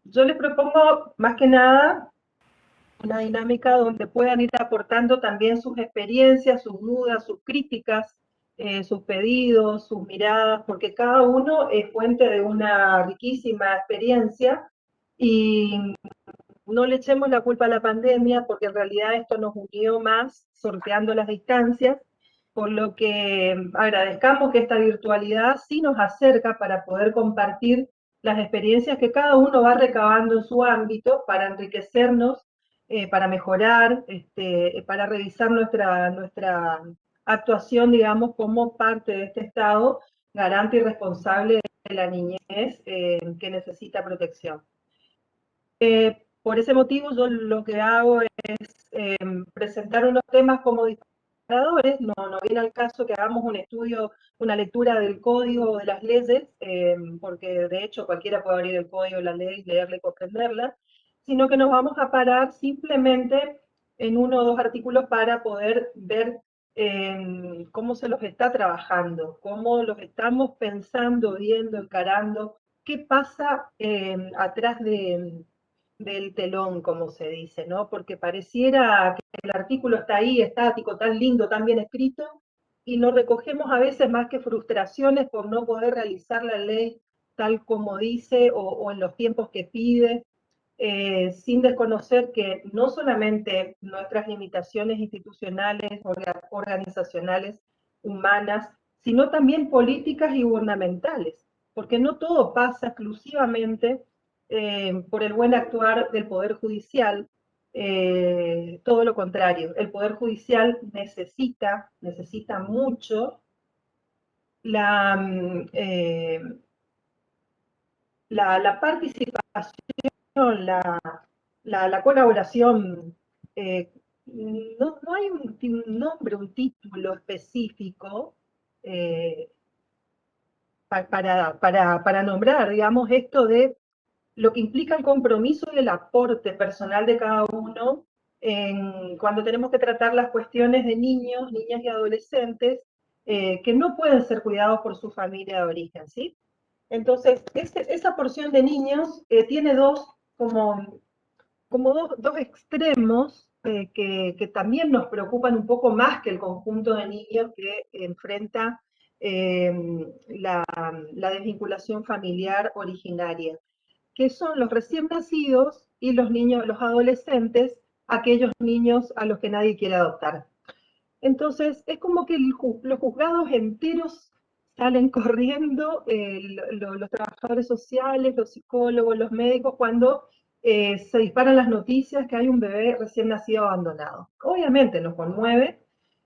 yo les propongo más que nada una dinámica donde puedan ir aportando también sus experiencias, sus dudas, sus críticas, sus pedidos, sus miradas, porque cada uno es fuente de una riquísima experiencia y no le echemos la culpa a la pandemia porque en realidad esto nos unió más sorteando las distancias, por lo que agradezcamos que esta virtualidad sí nos acerca para poder compartir las experiencias que cada uno va recabando en su ámbito para enriquecernos, para mejorar, para revisar nuestra actuación, digamos, como parte de este Estado garante y responsable de la niñez que necesita protección. Por ese motivo yo lo que hago es presentar unos temas como disparadores, no viene al caso que hagamos un estudio, una lectura del código de las leyes, porque de hecho cualquiera puede abrir el código de la ley, leerla y comprenderla, sino que nos vamos a parar simplemente en uno o dos artículos para poder ver cómo se los está trabajando, cómo los estamos pensando, viendo, encarando, qué pasa atrás del telón, como se dice, ¿no? Porque pareciera que el artículo está ahí, estático, tan lindo, tan bien escrito, y no recogemos a veces más que frustraciones por no poder realizar la ley tal como dice o en los tiempos que pide, sin desconocer que no solamente nuestras limitaciones institucionales, organizacionales, humanas, sino también políticas y gubernamentales, porque no todo pasa exclusivamente por el buen actuar del Poder Judicial, todo lo contrario, el Poder Judicial necesita mucho la, la participación, la, la colaboración, no hay un nombre, un título específico eh, para nombrar, digamos, esto de lo que implica el compromiso y el aporte personal de cada uno cuando tenemos que tratar las cuestiones de niños, niñas y adolescentes que no pueden ser cuidados por su familia de origen, ¿sí? Entonces, esa porción de niños tiene como dos extremos que también nos preocupan un poco más que el conjunto de niños que enfrenta eh, la desvinculación familiar originaria, que son los recién nacidos y los niños, los adolescentes, aquellos niños a los que nadie quiere adoptar. Entonces, es como que los juzgados enteros salen corriendo, los trabajadores sociales, los psicólogos, los médicos, cuando se disparan las noticias que hay un bebé recién nacido abandonado. Obviamente nos conmueve,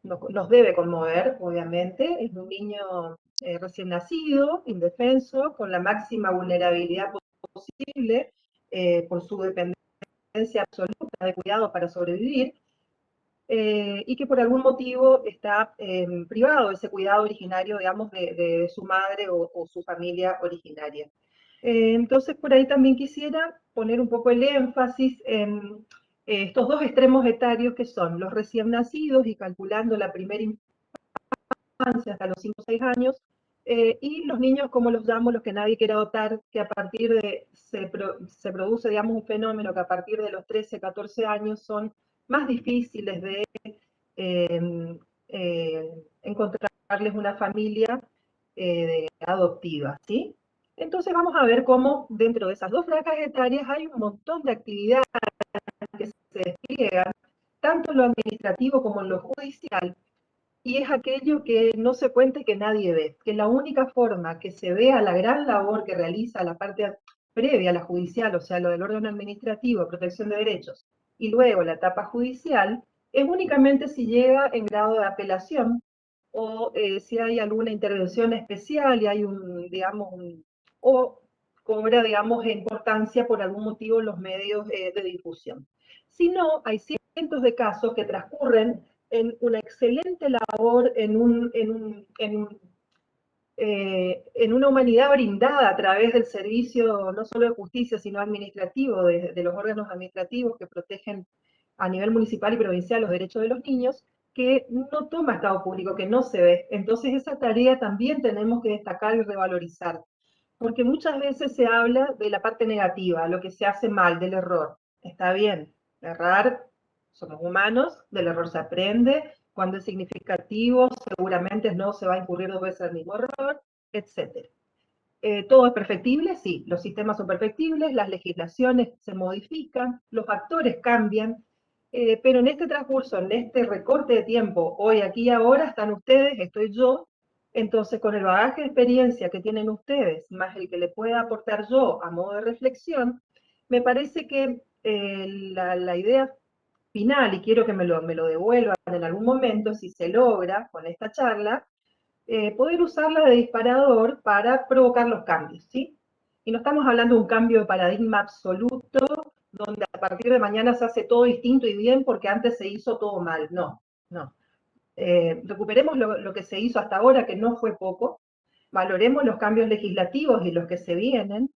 nos debe conmover, obviamente, es un niño recién nacido, indefenso, con la máxima vulnerabilidad posible por su dependencia absoluta de cuidado para sobrevivir, y que por algún motivo está privado de ese cuidado originario, digamos, de su madre o su familia originaria. Entonces, por ahí también quisiera poner un poco el énfasis en estos dos extremos etarios que son los recién nacidos y calculando la primera hasta los 5 o 6 años, y los niños, como los llamo, los que nadie quiere adoptar, que a partir de, se produce, digamos, un fenómeno que a partir de los 13, 14 años son más difíciles de encontrarles una familia adoptiva, ¿sí? Entonces vamos a ver cómo dentro de esas dos franjas etarias hay un montón de actividades que se despliegan, tanto en lo administrativo como en lo judicial, y es aquello que no se cuenta y que nadie ve, que la única forma que se vea la gran labor que realiza la parte previa a la judicial, o sea, lo del órgano administrativo, protección de derechos, y luego la etapa judicial, es únicamente si llega en grado de apelación o si hay alguna intervención especial y hay digamos, o cobra, digamos, importancia por algún motivo en los medios de difusión. Si no, hay cientos de casos que transcurren en una excelente labor, en una humanidad brindada a través del servicio no solo de justicia, sino administrativo, de los órganos administrativos que protegen a nivel municipal y provincial los derechos de los niños, que no toma Estado público, que no se ve. Entonces esa tarea también tenemos que destacar y revalorizar. Porque muchas veces se habla de la parte negativa, lo que se hace mal, del error. Está bien, errar, somos humanos, del error se aprende, cuando es significativo seguramente no se va a incurrir dos veces el mismo error, etc. ¿Todo es perfectible? Sí, los sistemas son perfectibles, las legislaciones se modifican, los actores cambian, pero en este transcurso, en este recorte de tiempo, hoy, aquí y ahora, están ustedes, estoy yo, entonces con el bagaje de experiencia que tienen ustedes, más el que le pueda aportar yo a modo de reflexión, me parece que la idea final, y quiero que me lo devuelvan en algún momento, si se logra con esta charla, poder usarla de disparador para provocar los cambios, ¿sí? Y no estamos hablando de un cambio de paradigma absoluto, donde a partir de mañana se hace todo distinto y bien porque antes se hizo todo mal. No, no. Recuperemos lo que se hizo hasta ahora, que no fue poco, valoremos los cambios legislativos y los que se vienen,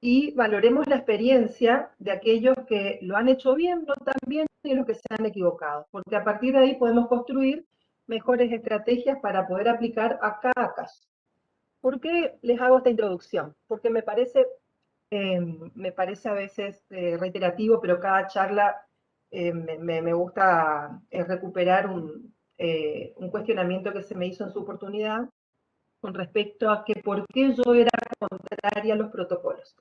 y valoremos la experiencia de aquellos que lo han hecho bien, no tan bien, y los que se han equivocado, porque a partir de ahí podemos construir mejores estrategias para poder aplicar a cada caso. ¿Por qué les hago esta introducción? Porque me parece a veces reiterativo, pero cada charla me gusta recuperar un cuestionamiento que se me hizo en su oportunidad con respecto a que por qué yo era contraria a los protocolos.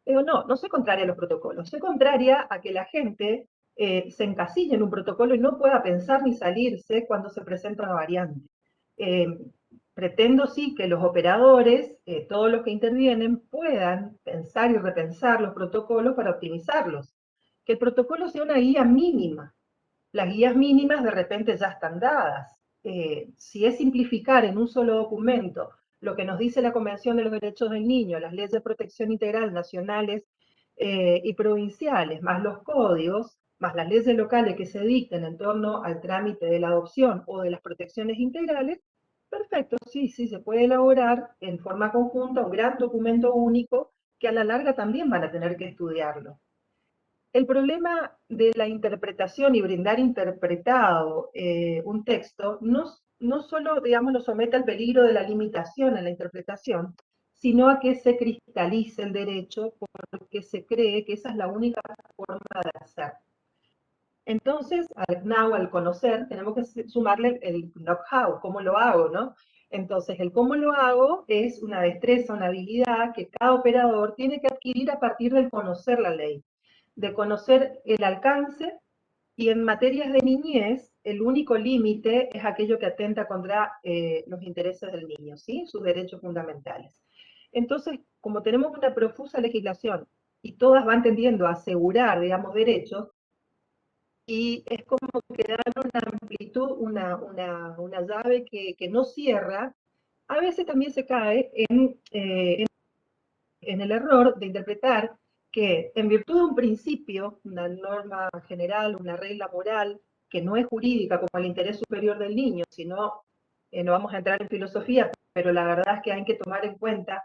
Digo, no, no soy contraria a los protocolos, soy contraria a que la gente se encasille en un protocolo y no pueda pensar ni salirse cuando se presenta una variante. Eh, Pretendo sí que los operadores, todos los que intervienen, puedan pensar y repensar los protocolos para optimizarlos. Que el protocolo sea una guía mínima. Las guías mínimas de repente ya están dadas. Si es simplificar en un solo documento lo que nos dice la Convención de los Derechos del Niño, las leyes de protección integral nacionales y provinciales, más los códigos, más las leyes locales que se dicten en torno al trámite de la adopción o de las protecciones integrales, perfecto, sí, sí, se puede elaborar en forma conjunta un gran documento único que a la larga también van a tener que estudiarlo. El problema de la interpretación y brindar interpretado un texto no solo, digamos, lo somete al peligro de la limitación en la interpretación, sino a que se cristalice el derecho porque se cree que esa es la única forma de hacer. Entonces, al know, al conocer, tenemos que sumarle el know-how, cómo lo hago, ¿no? Entonces, el cómo lo hago es una destreza, una habilidad que cada operador tiene que adquirir a partir del conocer la ley, de conocer el alcance, y en materias de niñez, el único límite es aquello que atenta contra los intereses del niño, ¿sí? Sus derechos fundamentales. Entonces, como tenemos una profusa legislación y todas van tendiendo a asegurar, digamos, derechos, y es como que dan una amplitud, una llave que no cierra, a veces también se cae en el error de interpretar que en virtud de un principio, una norma general, una regla moral, que no es jurídica como el interés superior del niño, sino, no vamos a entrar en filosofía, pero la verdad es que hay que tomar en cuenta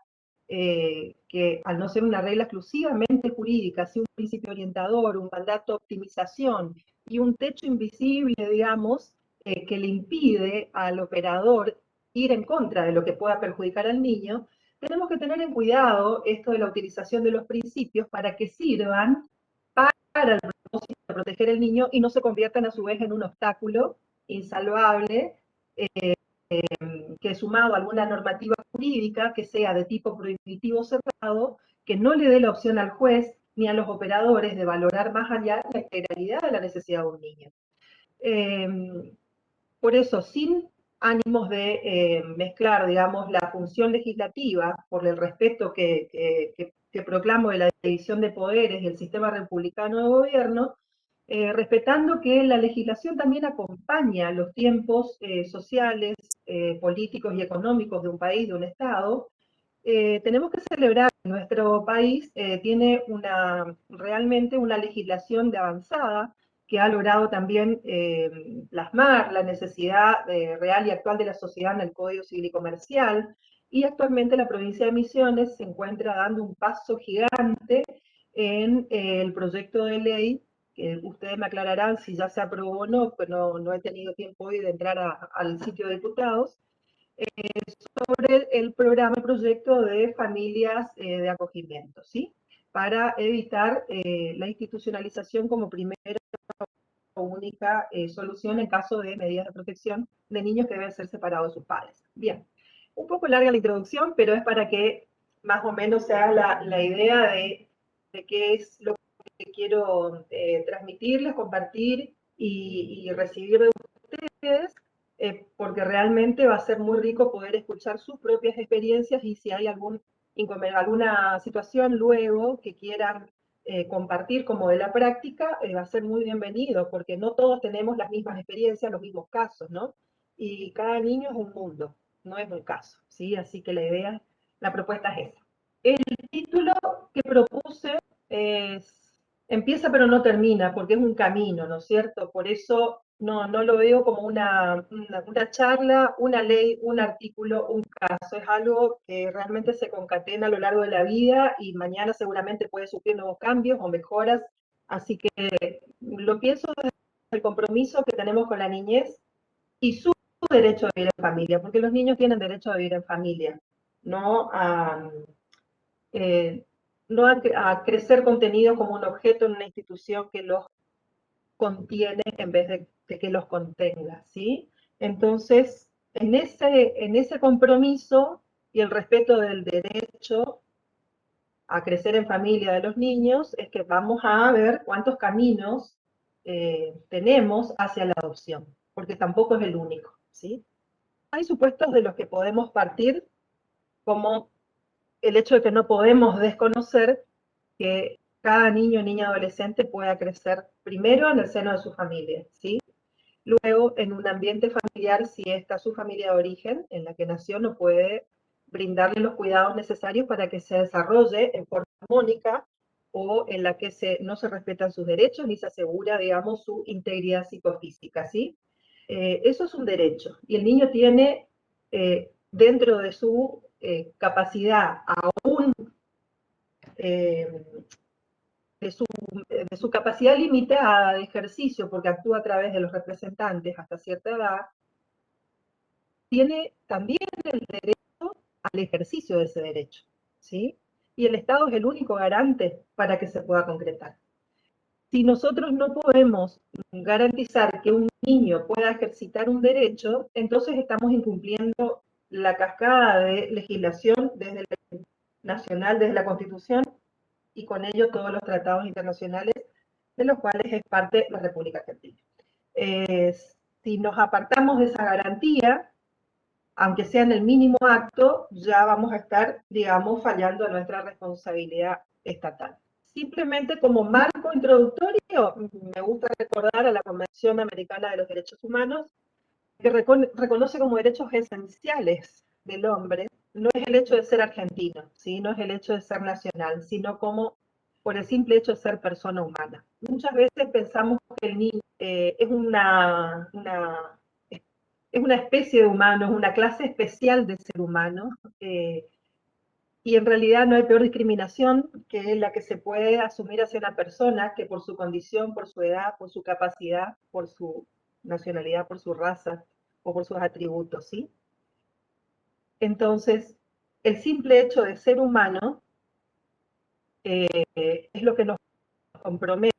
que al no ser una regla exclusivamente jurídica, sí un principio orientador, un mandato de optimización y un techo invisible, digamos, que le impide al operador ir en contra de lo que pueda perjudicar al niño, tenemos que tener en cuidado esto de la utilización de los principios para que sirvan para el propósito de proteger al niño y no se conviertan a su vez en un obstáculo insalvable que sumado a alguna normativa jurídica que sea de tipo prohibitivo cerrado, que no le dé la opción al juez ni a los operadores de valorar más allá la integralidad de la necesidad de un niño. Por eso, sin ánimos de mezclar, digamos, la función legislativa por el respeto que proclamo de la división de poderes y el sistema republicano de gobierno, respetando que la legislación también acompaña los tiempos sociales, políticos y económicos de un país, de un Estado, tenemos que celebrar que nuestro país tiene realmente una legislación de avanzada que ha logrado también plasmar la necesidad real y actual de la sociedad en el Código Civil y Comercial, y actualmente la provincia de Misiones se encuentra dando un paso gigante en el proyecto de ley, que ustedes me aclararán si ya se aprobó o no, pues no he tenido tiempo hoy de entrar al sitio de diputados, sobre el programa, el proyecto de familias de acogimiento, ¿sí? Para evitar la institucionalización como primera o única solución en caso de medidas de protección de niños que deben ser separados de sus padres. Bien, un poco larga la introducción, pero es para que más o menos se haga la idea de qué es lo que quiero transmitirles, compartir y recibir de ustedes, porque realmente va a ser muy rico poder escuchar sus propias experiencias y si hay alguna situación luego que quieran compartir como de la práctica, va a ser muy bienvenido, porque no todos tenemos las mismas experiencias, los mismos casos, ¿no? Y cada niño es un mundo, no es un caso, ¿sí? Así que la propuesta es esa. El título que propuse es Empieza pero no termina, porque es un camino, ¿no es cierto? Por eso no lo veo como una charla, una ley, un artículo, un caso. Es algo que realmente se concatena a lo largo de la vida y mañana seguramente puede sufrir nuevos cambios o mejoras. Así que lo pienso desde el compromiso que tenemos con la niñez y su derecho a vivir en familia, porque los niños tienen derecho a vivir en familia, no a eh, no a crecer contenidos como un objeto en una institución que los contiene en vez de que los contenga, ¿sí? Entonces, en ese compromiso y el respeto del derecho a crecer en familia de los niños, es que vamos a ver cuántos caminos tenemos hacia la adopción, porque tampoco es el único, ¿sí? Hay supuestos de los que podemos partir, como el hecho de que no podemos desconocer que cada niño, niña, adolescente pueda crecer primero en el seno de su familia, ¿sí? Luego, en un ambiente familiar, si esta es su familia de origen, en la que nació, no puede brindarle los cuidados necesarios para que se desarrolle en forma armónica o en la que no se respetan sus derechos ni se asegura, digamos, su integridad psicofísica, ¿sí? Eso es un derecho. Y el niño tiene, dentro de su capacidad, aún eh, de su capacidad limitada de ejercicio, porque actúa a través de los representantes hasta cierta edad, tiene también el derecho al ejercicio de ese derecho, ¿sí? Y el Estado es el único garante para que se pueda concretar. Si nosotros no podemos garantizar que un niño pueda ejercitar un derecho, entonces estamos incumpliendo la cascada de legislación desde la nacional, desde la Constitución, y con ello todos los tratados internacionales de los cuales es parte la República Argentina. Si nos apartamos de esa garantía, aunque sea en el mínimo acto, ya vamos a estar, digamos, fallando a nuestra responsabilidad estatal. Simplemente como marco introductorio, me gusta recordar a la Convención Americana de los Derechos Humanos, que reconoce como derechos esenciales del hombre, no es el hecho de ser argentino, ¿sí? No es el hecho de ser nacional, sino como por el simple hecho de ser persona humana. Muchas veces pensamos que el niño es una especie de humano, es una clase especial de ser humano, y en realidad no hay peor discriminación que la que se puede asumir hacia una persona que por su condición, por su edad, por su capacidad, por su nacionalidad, por su raza o por sus atributos, ¿sí? Entonces, el simple hecho de ser humano es lo que nos compromete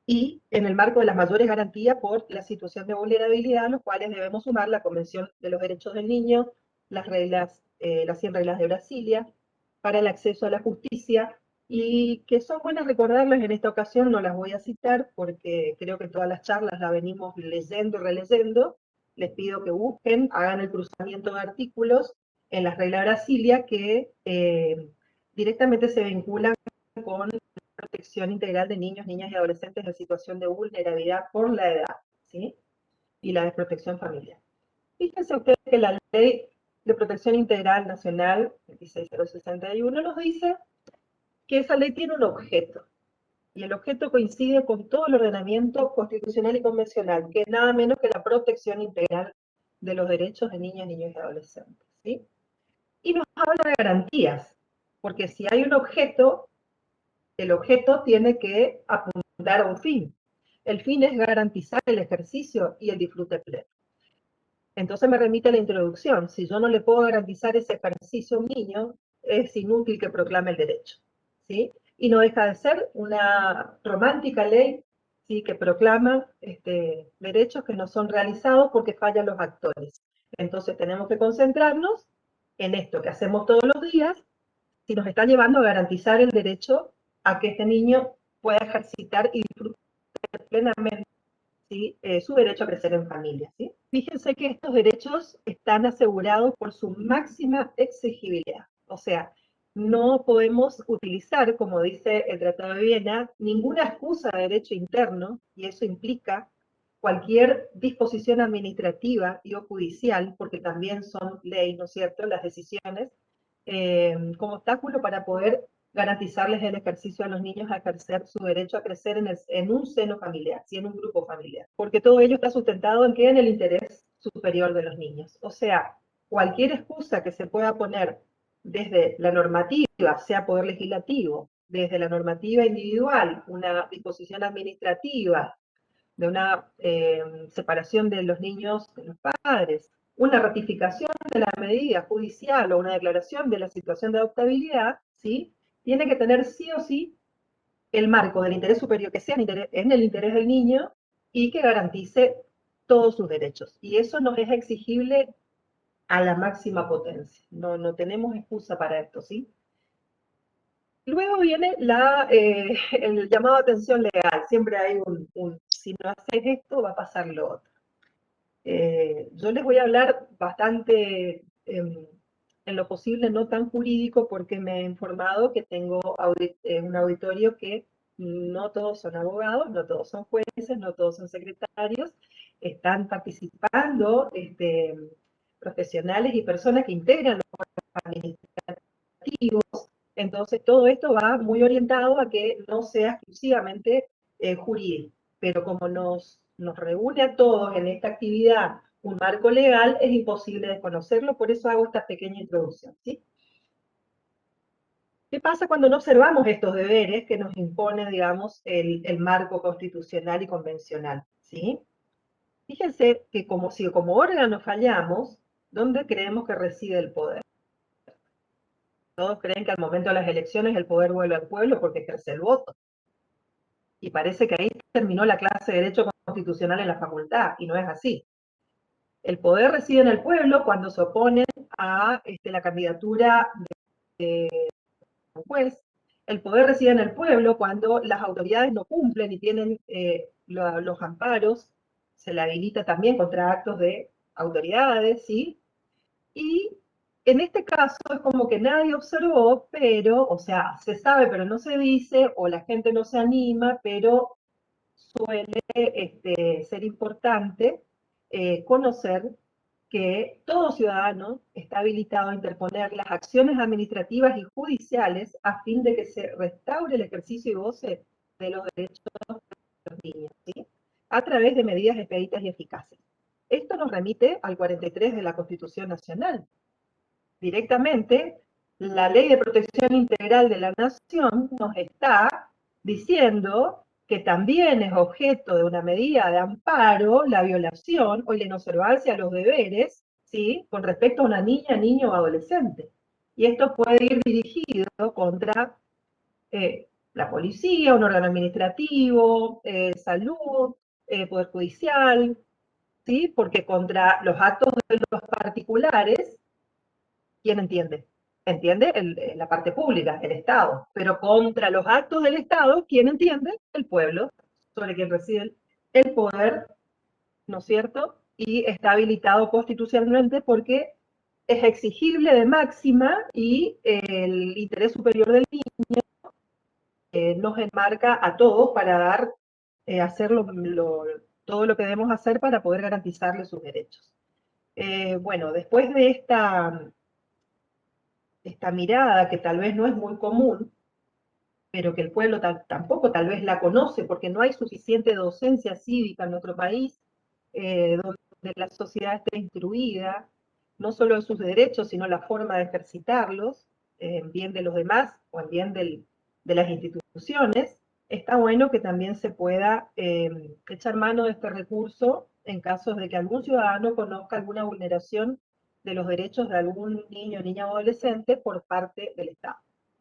y en el marco de las mayores garantías por la situación de vulnerabilidad, a los cuales debemos sumar la Convención de los Derechos del Niño, las 100 reglas de Brasilia, para el acceso a la justicia, y que son buenas recordarlas en esta ocasión, no las voy a citar porque creo que todas las charlas las venimos leyendo y releyendo. Les pido que busquen, hagan el cruzamiento de artículos en las reglas de Brasilia que directamente se vinculan con protección integral de niños, niñas y adolescentes en situación de vulnerabilidad por la edad, ¿sí? Y la desprotección familiar. Fíjense ustedes que la Ley de Protección Integral Nacional 26061 nos dice que esa ley tiene un objeto, y el objeto coincide con todo el ordenamiento constitucional y convencional, que es nada menos que la protección integral de los derechos de niñas, niños y adolescentes, ¿sí? Y nos habla de garantías, porque si hay un objeto, el objeto tiene que apuntar a un fin. El fin es garantizar el ejercicio y el disfrute pleno. Entonces me remite a la introducción. Si yo no le puedo garantizar ese ejercicio a un niño, es inútil que proclame el derecho, ¿sí? Y no deja de ser una romántica ley, ¿sí? Que proclama derechos que no son realizados porque fallan los actores. Entonces tenemos que concentrarnos en esto que hacemos todos los días, si nos está llevando a garantizar el derecho a que este niño pueda ejercitar y disfrutar plenamente, ¿sí? Su derecho a crecer en familia, ¿sí? Fíjense que estos derechos están asegurados por su máxima exigibilidad. O sea, no podemos utilizar, como dice el Tratado de Viena, ninguna excusa de derecho interno, y eso implica cualquier disposición administrativa y o judicial, porque también son ley, ¿no es cierto?, las decisiones, como obstáculo para poder garantizarles el ejercicio a los niños a ejercer su derecho a crecer en un seno familiar, ¿sí? En un grupo familiar. Porque todo ello está sustentado en que en el interés superior de los niños. O sea, cualquier excusa que se pueda poner desde la normativa, sea poder legislativo, desde la normativa individual, una disposición administrativa, de una separación de los niños de los padres, una ratificación de la medida judicial o una declaración de la situación de adoptabilidad, ¿sí? Tiene que tener sí o sí el marco del interés superior, que sea en el interés del niño y que garantice todos sus derechos. Y eso nos es exigible a la máxima potencia. No tenemos excusa para esto, ¿sí? Luego viene el llamado a atención legal. Siempre hay si no haces esto, va a pasar lo otro. Yo les voy a hablar bastante en lo posible no tan jurídico porque me he informado que tengo un auditorio que no todos son abogados, no todos son jueces, no todos son secretarios, están participando profesionales y personas que integran los administrativos. Entonces todo esto va muy orientado a que no sea exclusivamente jurídico, pero como nos reúne a todos en esta actividad un marco legal, es imposible desconocerlo, por eso hago esta pequeña introducción, ¿sí? ¿Qué pasa cuando no observamos estos deberes que nos impone, digamos, el marco constitucional y convencional, ¿sí? Fíjense que si como órgano fallamos, ¿dónde creemos que reside el poder? Todos creen que al momento de las elecciones el poder vuelve al pueblo porque ejerce el voto. Y parece que ahí terminó la clase de Derecho Constitucional en la facultad, y no es así. El poder reside en el pueblo cuando se oponen a la candidatura de un juez. El poder reside en el pueblo cuando las autoridades no cumplen y tienen los amparos. Se le habilita también contra actos de autoridades, ¿sí? Y en este caso es como que nadie observó, pero, o sea, se sabe pero no se dice, o la gente no se anima, pero suele ser importante conocer que todo ciudadano está habilitado a interponer las acciones administrativas y judiciales a fin de que se restaure el ejercicio y goce de los derechos de los niños, ¿sí? A través de medidas expeditas y eficaces. Esto nos remite al 43 de la Constitución Nacional. Directamente, la Ley de Protección Integral de la Nación nos está diciendo que también es objeto de una medida de amparo la violación o la inobservancia a los deberes, ¿sí?, con respecto a una niña, niño o adolescente. Y esto puede ir dirigido contra la policía, un órgano administrativo, salud, poder judicial, ¿sí?, porque contra los actos de los particulares, ¿quién entiende? Entiende la parte pública, el Estado. Pero contra los actos del Estado, ¿quién entiende? El pueblo, sobre quien reside el poder, ¿no es cierto? Y está habilitado constitucionalmente porque es exigible de máxima y el interés superior del niño nos enmarca a todos para hacer todo lo que debemos hacer para poder garantizarle sus derechos. Bueno, después de esta mirada que tal vez no es muy común, pero que el pueblo tampoco tal vez la conoce porque no hay suficiente docencia cívica en nuestro país, donde la sociedad esté instruida, no solo en sus derechos, sino la forma de ejercitarlos, en bien de los demás o en bien de las instituciones. Está bueno que también se pueda echar mano de este recurso en casos de que algún ciudadano conozca alguna vulneración de los derechos de algún niño, niña o adolescente por parte del Estado.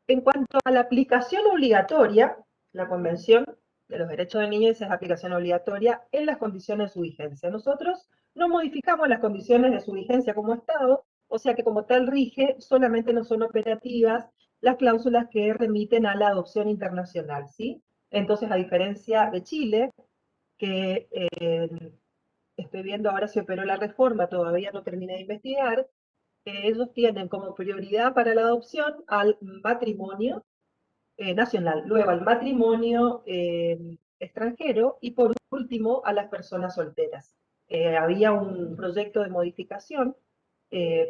En cuanto a la aplicación obligatoria, la Convención de los Derechos del Niño dice es aplicación obligatoria en las condiciones de su vigencia. Nosotros no modificamos las condiciones de su vigencia como Estado, o sea que como tal rige, solamente no son operativas las cláusulas que remiten a la adopción internacional, ¿sí? Entonces, a diferencia de Chile, que estoy viendo ahora se operó la reforma, todavía no terminé de investigar, ellos tienen como prioridad para la adopción al matrimonio nacional, luego al matrimonio extranjero y por último a las personas solteras. Había un proyecto de modificación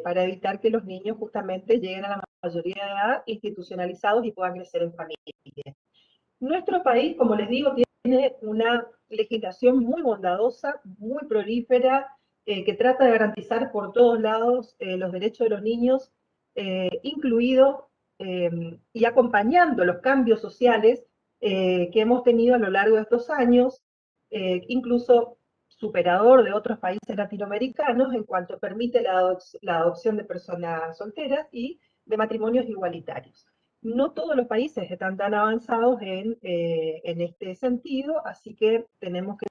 para evitar que los niños justamente lleguen a la mayoría de edad institucionalizados y puedan crecer en familia. Nuestro país, como les digo, tiene una legislación muy bondadosa, muy prolífera, que trata de garantizar por todos lados los derechos de los niños, incluidos y acompañando los cambios sociales que hemos tenido a lo largo de estos años, incluso superador de otros países latinoamericanos en cuanto permite la adopción de personas solteras y de matrimonios igualitarios. No todos los países están tan avanzados en este sentido, así que tenemos que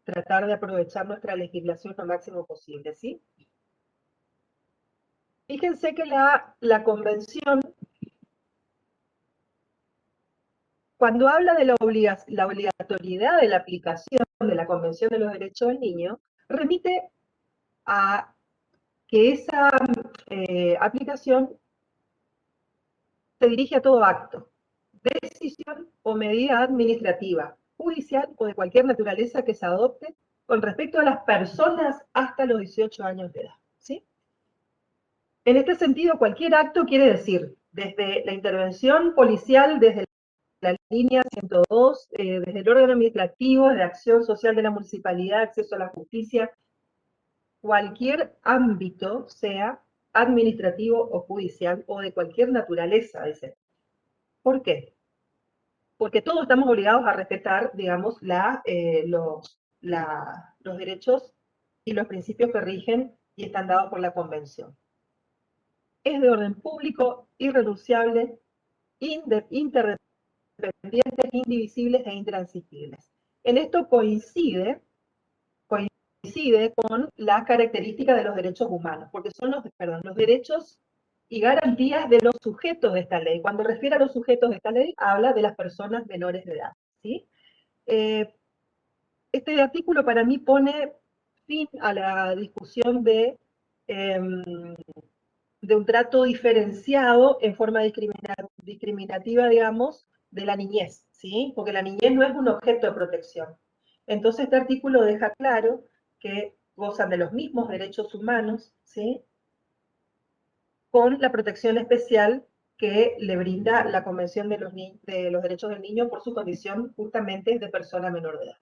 tratar de aprovechar nuestra legislación lo máximo posible, ¿sí? Fíjense que la convención, cuando habla de la obligatoriedad de la aplicación de la Convención de los Derechos del Niño, remite a que esa aplicación se dirige a todo acto, decisión o medida administrativa, judicial o de cualquier naturaleza que se adopte con respecto a las personas hasta los 18 años de edad, ¿sí? En este sentido, cualquier acto quiere decir, desde la intervención policial, desde la línea 102, desde el órgano administrativo, de acción social de la municipalidad, acceso a la justicia, cualquier ámbito, sea administrativo o judicial o de cualquier naturaleza, dice. ¿Por qué? Porque todos estamos obligados a respetar, digamos, los derechos y los principios que rigen y están dados por la Convención. Es de orden público, irrenunciable, interdependientes, indivisibles e intransigibles. En esto coincide con las características de los derechos humanos, porque son los derechos y garantías de los sujetos de esta ley. Cuando refiere a los sujetos de esta ley, habla de las personas menores de edad, ¿sí? Este artículo para mí pone fin a la discusión de un trato diferenciado en forma discriminativa, digamos, de la niñez, ¿sí? Porque la niñez no es un objeto de protección. Entonces este artículo deja claro que gozan de los mismos derechos humanos, ¿sí? Con la protección especial que le brinda la Convención de los Derechos del Niño por su condición justamente de persona menor de edad.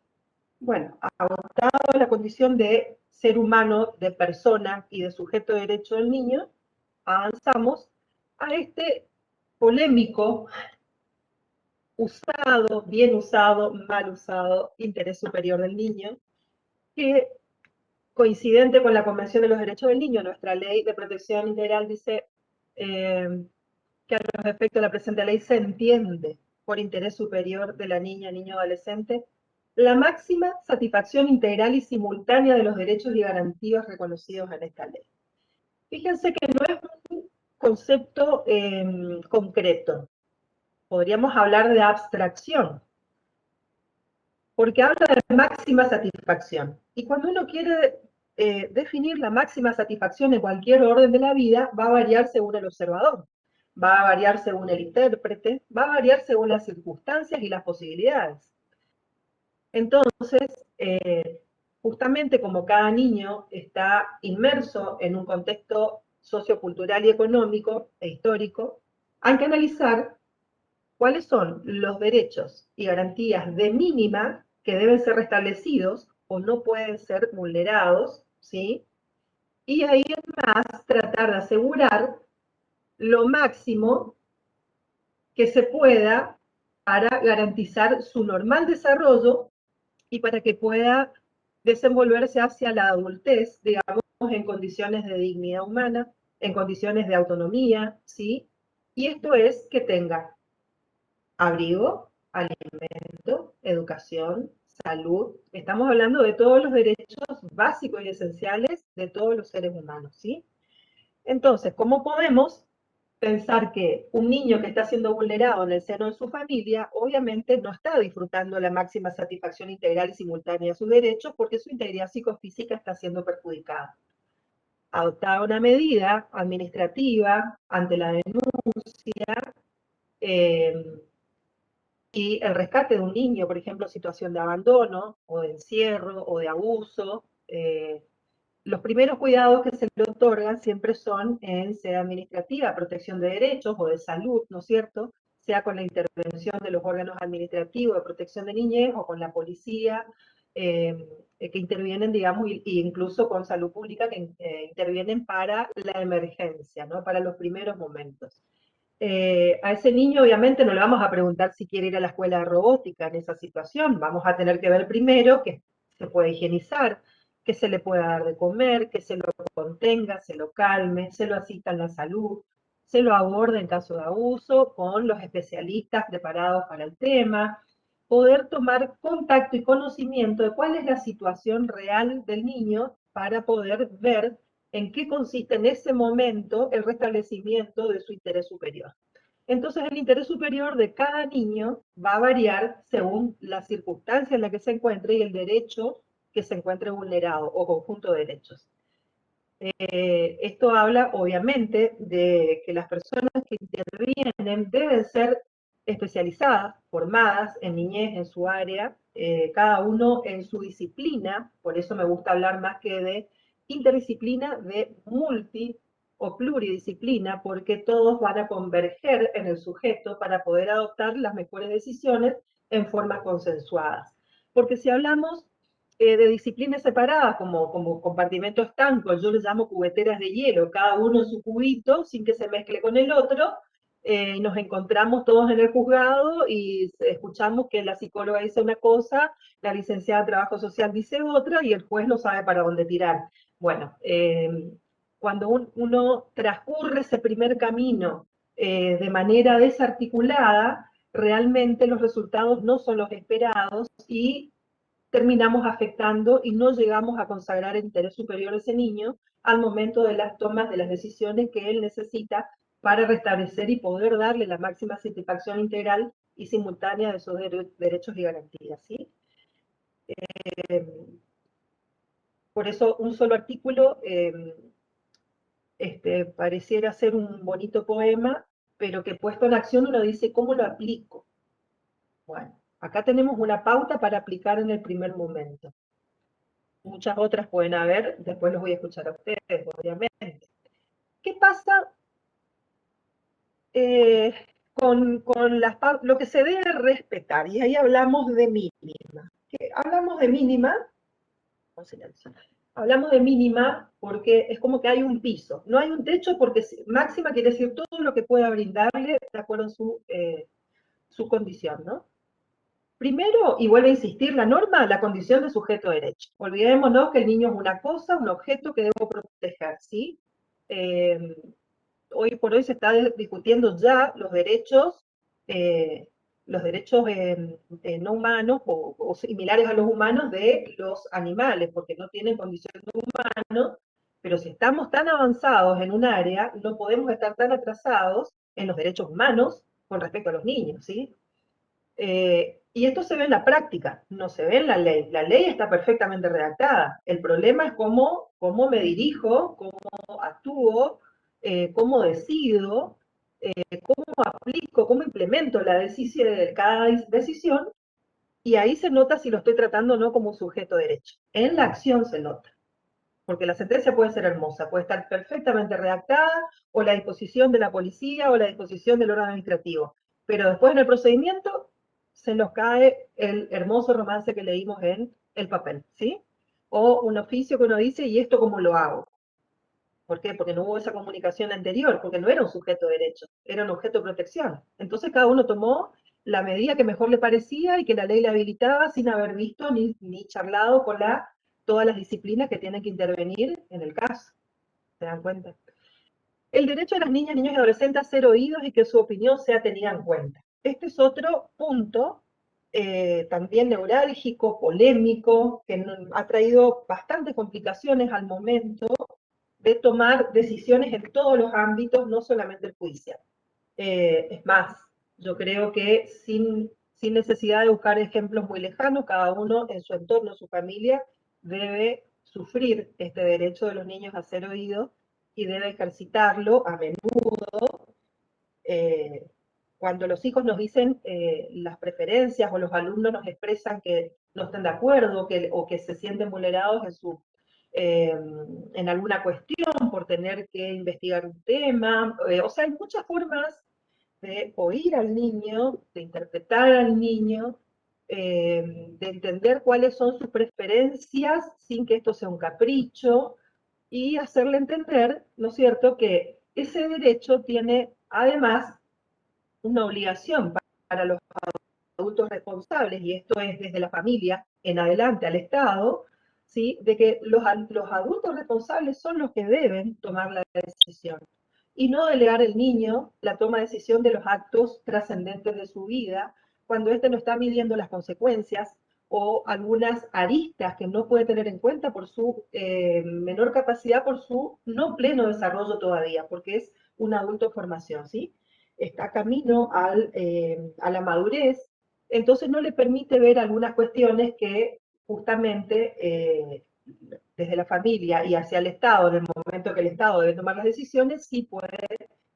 Bueno, adoptado la condición de ser humano, de persona y de sujeto de derecho del niño, avanzamos a este polémico, usado, bien usado, mal usado, interés superior del niño, que coincidente con la Convención de los Derechos del Niño, nuestra ley de protección integral dice que a los efectos de la presente ley se entiende por interés superior de la niña, niño o adolescente la máxima satisfacción integral y simultánea de los derechos y garantías reconocidos en esta ley. Fíjense que no es un concepto concreto. Podríamos hablar de abstracción, porque habla de máxima satisfacción. Y cuando uno quiere definir la máxima satisfacción en cualquier orden de la vida, va a variar según el observador, va a variar según el intérprete, va a variar según las circunstancias y las posibilidades. Entonces, justamente como cada niño está inmerso en un contexto sociocultural y económico e histórico, hay que analizar cuáles son los derechos y garantías de mínima que deben ser restablecidos o no pueden ser vulnerados, ¿sí? Y ahí además tratar de asegurar lo máximo que se pueda para garantizar su normal desarrollo y para que pueda desenvolverse hacia la adultez, digamos, en condiciones de dignidad humana, en condiciones de autonomía, ¿sí? Y esto es que tenga abrigo, alimento, educación, salud. Estamos hablando de todos los derechos básicos y esenciales de todos los seres humanos, ¿sí? Entonces, ¿cómo podemos pensar que un niño que está siendo vulnerado en el seno de su familia, obviamente no está disfrutando la máxima satisfacción integral y simultánea de sus derechos porque su integridad psicofísica está siendo perjudicada? Adoptar una medida administrativa ante la denuncia eh, y el rescate de un niño, por ejemplo, en situación de abandono o de encierro o de abuso, los primeros cuidados que se le otorgan siempre son en sede administrativa, protección de derechos o de salud, ¿no es cierto? Sea con la intervención de los órganos administrativos de protección de niñez o con la policía, que intervienen, digamos, e incluso con salud pública que intervienen para la emergencia, ¿no? Para los primeros momentos. A ese niño obviamente no le vamos a preguntar si quiere ir a la escuela de robótica en esa situación, vamos a tener que ver primero que se puede higienizar, que se le pueda dar de comer, que se lo contenga, se lo calme, se lo asista en la salud, se lo aborde en caso de abuso con los especialistas preparados para el tema, poder tomar contacto y conocimiento de cuál es la situación real del niño para poder ver en qué consiste en ese momento el restablecimiento de su interés superior. Entonces el interés superior de cada niño va a variar según la circunstancia en la que se encuentre y el derecho que se encuentre vulnerado o conjunto de derechos. Esto habla obviamente de que las personas que intervienen deben ser especializadas, formadas en niñez, en su área, cada uno en su disciplina, por eso me gusta hablar más que de interdisciplina, de multi o pluridisciplina, porque todos van a converger en el sujeto para poder adoptar las mejores decisiones en formas consensuadas. Porque si hablamos de disciplinas separadas, como compartimentos estancos, yo les llamo cubeteras de hielo, cada uno en su cubito, sin que se mezcle con el otro, y nos encontramos todos en el juzgado y escuchamos que la psicóloga dice una cosa, la licenciada de Trabajo Social dice otra, y el juez no sabe para dónde tirar. Bueno, cuando uno transcurre ese primer camino de manera desarticulada, realmente los resultados no son los esperados y terminamos afectando y no llegamos a consagrar el interés superior de ese niño al momento de las tomas de las decisiones que él necesita para restablecer y poder darle la máxima satisfacción integral y simultánea de sus derechos y garantías, ¿sí? Por eso un solo artículo pareciera ser un bonito poema, pero que puesto en acción uno dice, ¿cómo lo aplico? Bueno, acá tenemos una pauta para aplicar en el primer momento. Muchas otras pueden haber, después los voy a escuchar a ustedes, obviamente. ¿Qué pasa con lo que se debe respetar? Y ahí hablamos de mínima. Hablamos de mínima, hablamos de mínima porque es como que hay un piso, no hay un techo porque máxima quiere decir todo lo que pueda brindarle de acuerdo a su condición, ¿no? Primero, y vuelve a insistir la norma, la condición de sujeto de derecho. Olvidémonos que el niño es una cosa, un objeto que debo proteger, ¿sí? Eh, Hoy por hoy se está discutiendo ya los derechos no humanos o similares a los humanos de los animales, porque no tienen condición de humano, pero si estamos tan avanzados en un área, no podemos estar tan atrasados en los derechos humanos con respecto a los niños, ¿sí? Y esto se ve en la práctica, no se ve en la ley. La ley está perfectamente redactada. El problema es cómo me dirijo, cómo actúo, cómo decido, cómo aplico, cómo implemento cada decisión, y ahí se nota si lo estoy tratando o no como un sujeto de derecho. En la acción se nota, porque la sentencia puede ser hermosa, puede estar perfectamente redactada, o la disposición de la policía, o la disposición del órgano administrativo, pero después en el procedimiento se nos cae el hermoso romance que leímos en el papel, ¿sí? O un oficio que uno dice, ¿y esto cómo lo hago? ¿Por qué? Porque no hubo esa comunicación anterior, porque no era un sujeto de derecho, era un objeto de protección. Entonces cada uno tomó la medida que mejor le parecía y que la ley le habilitaba sin haber visto ni charlado con la todas las disciplinas que tienen que intervenir en el caso. ¿Se dan cuenta? El derecho de las niñas, niños y adolescentes a ser oídos y que su opinión sea tenida en cuenta. Este es otro punto también neurálgico, polémico, que ha traído bastantes complicaciones al momento de tomar decisiones en todos los ámbitos, no solamente el judicial. Es más, yo creo que sin necesidad de buscar ejemplos muy lejanos, cada uno en su entorno, en su familia, debe sufrir este derecho de los niños a ser oídos y debe ejercitarlo a menudo. Cuando los hijos nos dicen las preferencias o los alumnos nos expresan que no están de acuerdo o que se sienten vulnerados en alguna cuestión por tener que investigar un tema. O sea, hay muchas formas de oír al niño, de interpretar al niño, de entender cuáles son sus preferencias sin que esto sea un capricho y hacerle entender, ¿no es cierto?, que ese derecho tiene además una obligación para los adultos responsables, y esto es desde la familia en adelante al Estado, ¿sí?, de que los adultos responsables son los que deben tomar la decisión y no delegar al niño la toma de decisión de los actos trascendentes de su vida cuando éste no está midiendo las consecuencias o algunas aristas que no puede tener en cuenta por su menor capacidad, por su no pleno desarrollo todavía, porque es un adulto en formación, ¿sí? Está camino a la madurez, entonces no le permite ver algunas cuestiones que justamente desde la familia y hacia el Estado, en el momento que el Estado debe tomar las decisiones, sí puede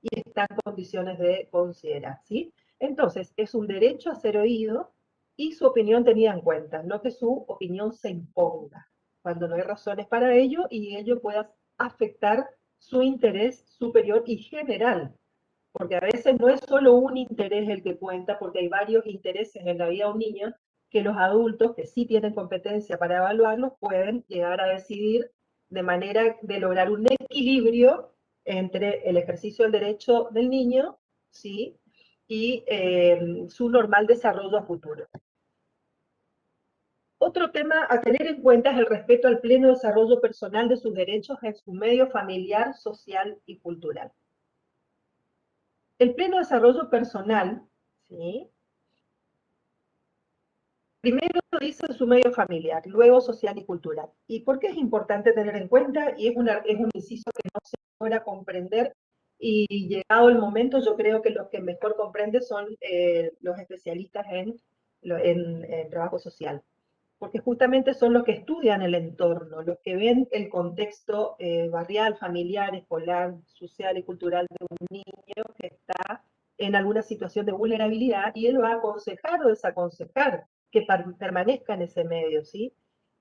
y está en condiciones de considerar, ¿sí? Entonces, es un derecho a ser oído y su opinión tenida en cuenta, no que su opinión se imponga, cuando no hay razones para ello y ello pueda afectar su interés superior y general, porque a veces no es solo un interés el que cuenta, porque hay varios intereses en la vida de un niño que los adultos, que sí tienen competencia para evaluarlos, pueden llegar a decidir de manera de lograr un equilibrio entre el ejercicio del derecho del niño, ¿sí?, y su normal desarrollo a futuro. Otro tema a tener en cuenta es el respeto al pleno desarrollo personal de sus derechos en su medio familiar, social y cultural. El pleno desarrollo personal, ¿sí?, primero dice su medio familiar, luego social y cultural. ¿Y por qué es importante tener en cuenta? Y es un inciso que no se logra comprender, y llegado el momento yo creo que los que mejor comprenden son los especialistas en trabajo social, porque justamente son los que estudian el entorno, los que ven el contexto barrial, familiar, escolar, social y cultural de un niño que está en alguna situación de vulnerabilidad, y él va a aconsejar o desaconsejar que permanezca en ese medio, ¿sí?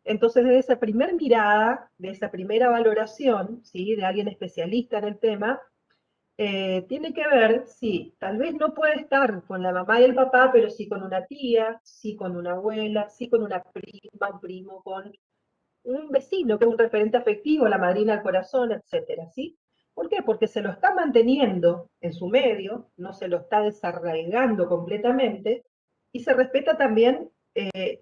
Entonces, desde esa primera mirada, de esa primera valoración, ¿sí?, de alguien especialista en el tema, tiene que ver, sí, tal vez no puede estar con la mamá y el papá, pero sí con una tía, sí con una abuela, sí con una prima, un primo, con un vecino que es un referente afectivo, la madrina al corazón, etcétera, ¿sí? ¿Por qué? Porque se lo está manteniendo en su medio, no se lo está desarraigando completamente, y se respeta también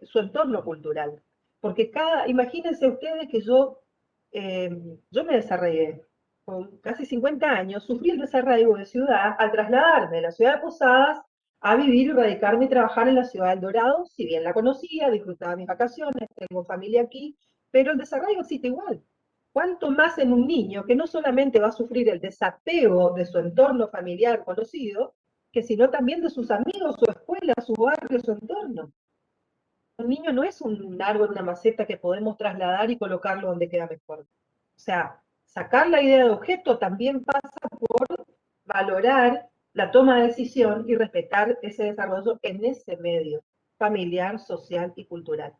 su entorno cultural. Porque imagínense ustedes que yo me desarraigué con casi 50 años, sufrí el desarraigo de ciudad al trasladarme de la ciudad de Posadas a vivir y radicarme y trabajar en la ciudad del Dorado. Si bien la conocía, disfrutaba mis vacaciones, tengo familia aquí, pero el desarraigo existe igual. ¿Cuánto más en un niño que no solamente va a sufrir el desapego de su entorno familiar conocido, que sino también de sus amigos, su escuela, su barrio, su entorno? Un niño no es un árbol, una maceta que podemos trasladar y colocarlo donde queda mejor. O sea, sacar la idea de objeto también pasa por valorar la toma de decisión y respetar ese desarrollo en ese medio familiar, social y cultural.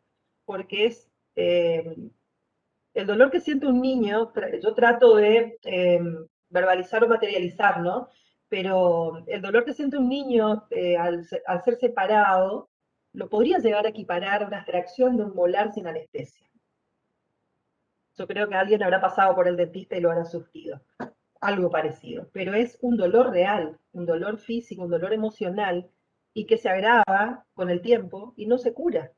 Porque es el dolor que siente un niño, yo trato de verbalizar o materializar, ¿no? Pero el dolor que siente un niño al ser separado, lo podría llegar a equiparar a una extracción de un molar sin anestesia. Yo creo que alguien habrá pasado por el dentista y lo habrá sufrido. Algo parecido. Pero es un dolor real, un dolor físico, un dolor emocional, y que se agrava con el tiempo y no se cura.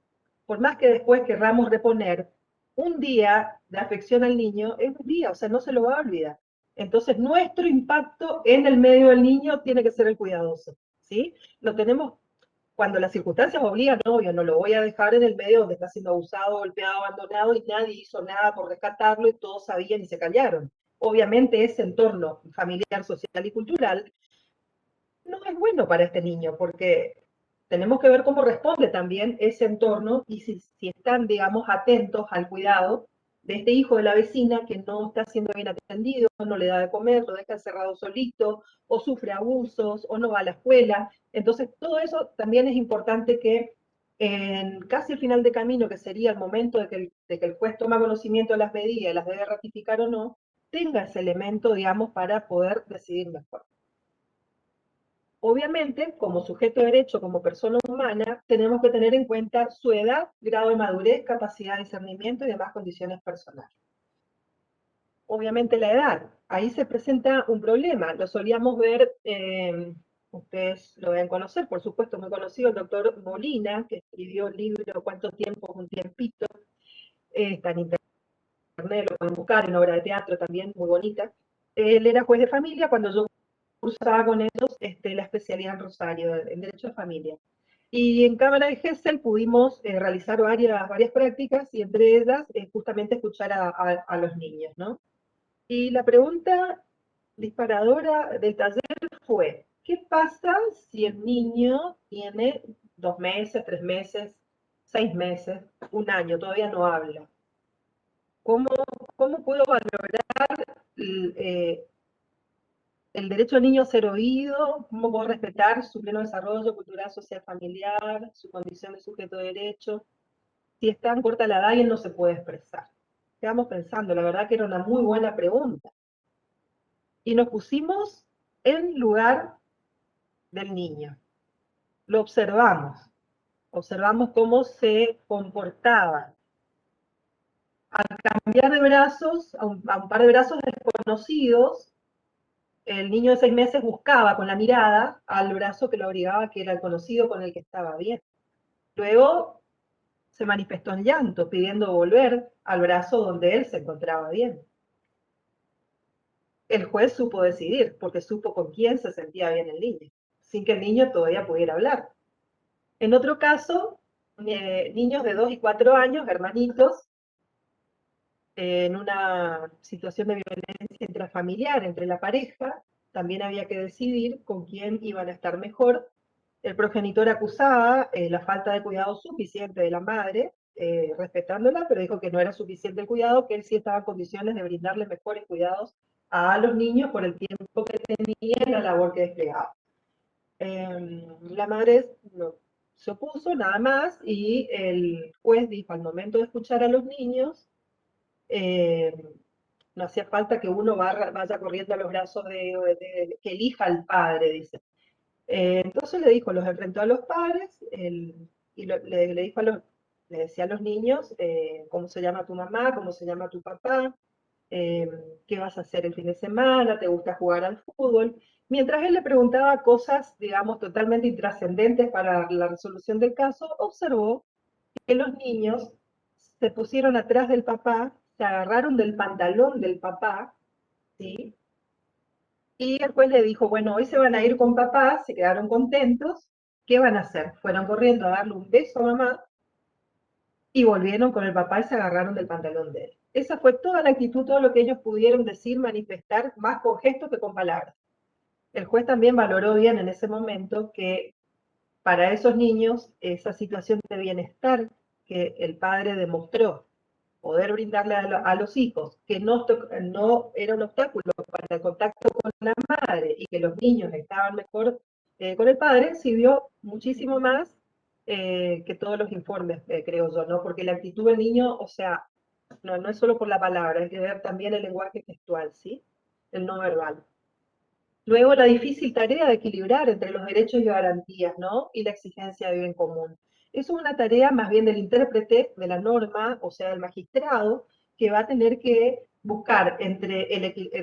Por más que después querramos reponer, un día de afección al niño es un día, o sea, no se lo va a olvidar. Entonces, nuestro impacto en el medio del niño tiene que ser el cuidadoso, ¿sí? Lo tenemos cuando las circunstancias obligan, obvio, no lo voy a dejar en el medio donde está siendo abusado, golpeado, abandonado y nadie hizo nada por rescatarlo y todos sabían y se callaron. Obviamente ese entorno familiar, social y cultural no es bueno para este niño porque tenemos que ver cómo responde también ese entorno y si están, digamos, atentos al cuidado de este hijo de la vecina que no está siendo bien atendido, no le da de comer, lo deja encerrado solito, o sufre abusos, o no va a la escuela. Entonces, todo eso también es importante que en casi el final de camino, que sería el momento de que el juez toma conocimiento de las medidas y las debe ratificar o no, tenga ese elemento, digamos, para poder decidir mejor. Obviamente, como sujeto de derecho, como persona humana, tenemos que tener en cuenta su edad, grado de madurez, capacidad de discernimiento y demás condiciones personales. Obviamente la edad, ahí se presenta un problema. Lo solíamos ver, ustedes lo deben conocer, por supuesto, muy conocido, el doctor Molina, que escribió el libro ¿Cuánto tiempo es un tiempito? Está en internet, lo pueden buscar, en obra de teatro también, muy bonita. Él era juez de familia cuando yo cursaba con ellos la especialidad en Rosario, en Derecho de Familia. Y en Cámara de Gesell pudimos realizar varias prácticas y entre ellas justamente escuchar a los niños, ¿no? Y la pregunta disparadora del taller fue, ¿qué pasa si el niño tiene 2 meses, 3 meses, 6 meses, un año, todavía no habla? ¿Cómo, cómo puedo valorar eh, el derecho del niño a ser oído? ¿Cómo puedo respetar su pleno desarrollo cultural, social, familiar, su condición de sujeto de derecho? Si está en corta la edad y él no se puede expresar. Quedamos pensando, la verdad que era una muy buena pregunta. Y nos pusimos en lugar del niño. Lo observamos cómo se comportaba. Al cambiar de brazos, a un par de brazos desconocidos, el niño de 6 meses buscaba con la mirada al brazo que lo abrigaba, que era el conocido con el que estaba bien. Luego se manifestó en llanto, pidiendo volver al brazo donde él se encontraba bien. El juez supo decidir, porque supo con quién se sentía bien el niño, sin que el niño todavía pudiera hablar. En otro caso, niños de 2 y 4 años, hermanitos, en una situación de violencia intrafamiliar entre la pareja, también había que decidir con quién iban a estar mejor. El progenitor acusaba la falta de cuidado suficiente de la madre, respetándola, pero dijo que no era suficiente el cuidado, que él sí estaba en condiciones de brindarle mejores cuidados a los niños por el tiempo que tenía y la labor que desplegaba. La madre no, se opuso nada más y el juez dijo al momento de escuchar a los niños, eh, no hacía falta que uno vaya corriendo a los brazos que elija al padre, dice. Entonces le dijo, los enfrentó a los padres y le dijo le decía a los niños cómo se llama tu mamá, cómo se llama tu papá, eh, qué vas a hacer el fin de semana, te gusta jugar al fútbol. Mientras él le preguntaba cosas, digamos, totalmente intrascendentes para la resolución del caso, observó que los niños se pusieron atrás del papá, se agarraron del pantalón del papá, ¿sí? Y el juez le dijo, bueno, hoy se van a ir con papá, se quedaron contentos, ¿qué van a hacer? Fueron corriendo a darle un beso a mamá y volvieron con el papá y se agarraron del pantalón de él. Esa fue toda la actitud, todo lo que ellos pudieron decir, manifestar, más con gestos que con palabras. El juez también valoró bien en ese momento que para esos niños esa situación de bienestar que el padre demostró poder brindarle a los hijos, que no era un obstáculo para el contacto con la madre y que los niños estaban mejor con el padre, sirvió muchísimo más que todos los informes, creo yo, ¿no? Porque la actitud del niño, o sea, no es solo por la palabra, hay que ver también el lenguaje gestual, ¿sí? El no verbal. Luego la difícil tarea de equilibrar entre los derechos y garantías, ¿no? Y la exigencia de bien común. Eso es una tarea más bien del intérprete de la norma, o sea, del magistrado, que va a tener que buscar entre,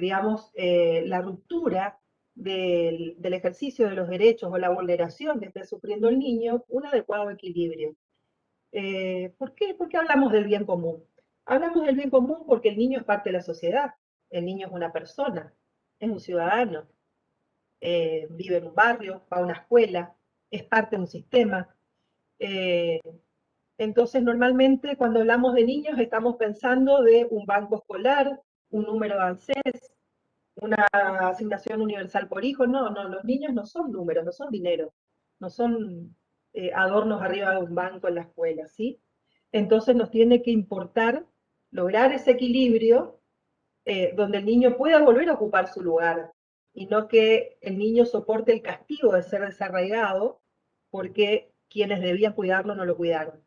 digamos, la ruptura del ejercicio de los derechos o la vulneración que esté sufriendo el niño, un adecuado equilibrio. ¿Por qué? Porque hablamos del bien común. Hablamos del bien común porque el niño es parte de la sociedad, el niño es una persona, es un ciudadano, vive en un barrio, va a una escuela, es parte de un sistema. Eh, entonces, normalmente cuando hablamos de niños estamos pensando de un banco escolar, un número de ANSES, una asignación universal por hijo. No, no, los niños no son números, no son dinero, no son adornos arriba de un banco en la escuela, ¿sí? Entonces nos tiene que importar lograr ese equilibrio donde el niño pueda volver a ocupar su lugar y no que el niño soporte el castigo de ser desarraigado porque quienes debían cuidarlo no lo cuidaron.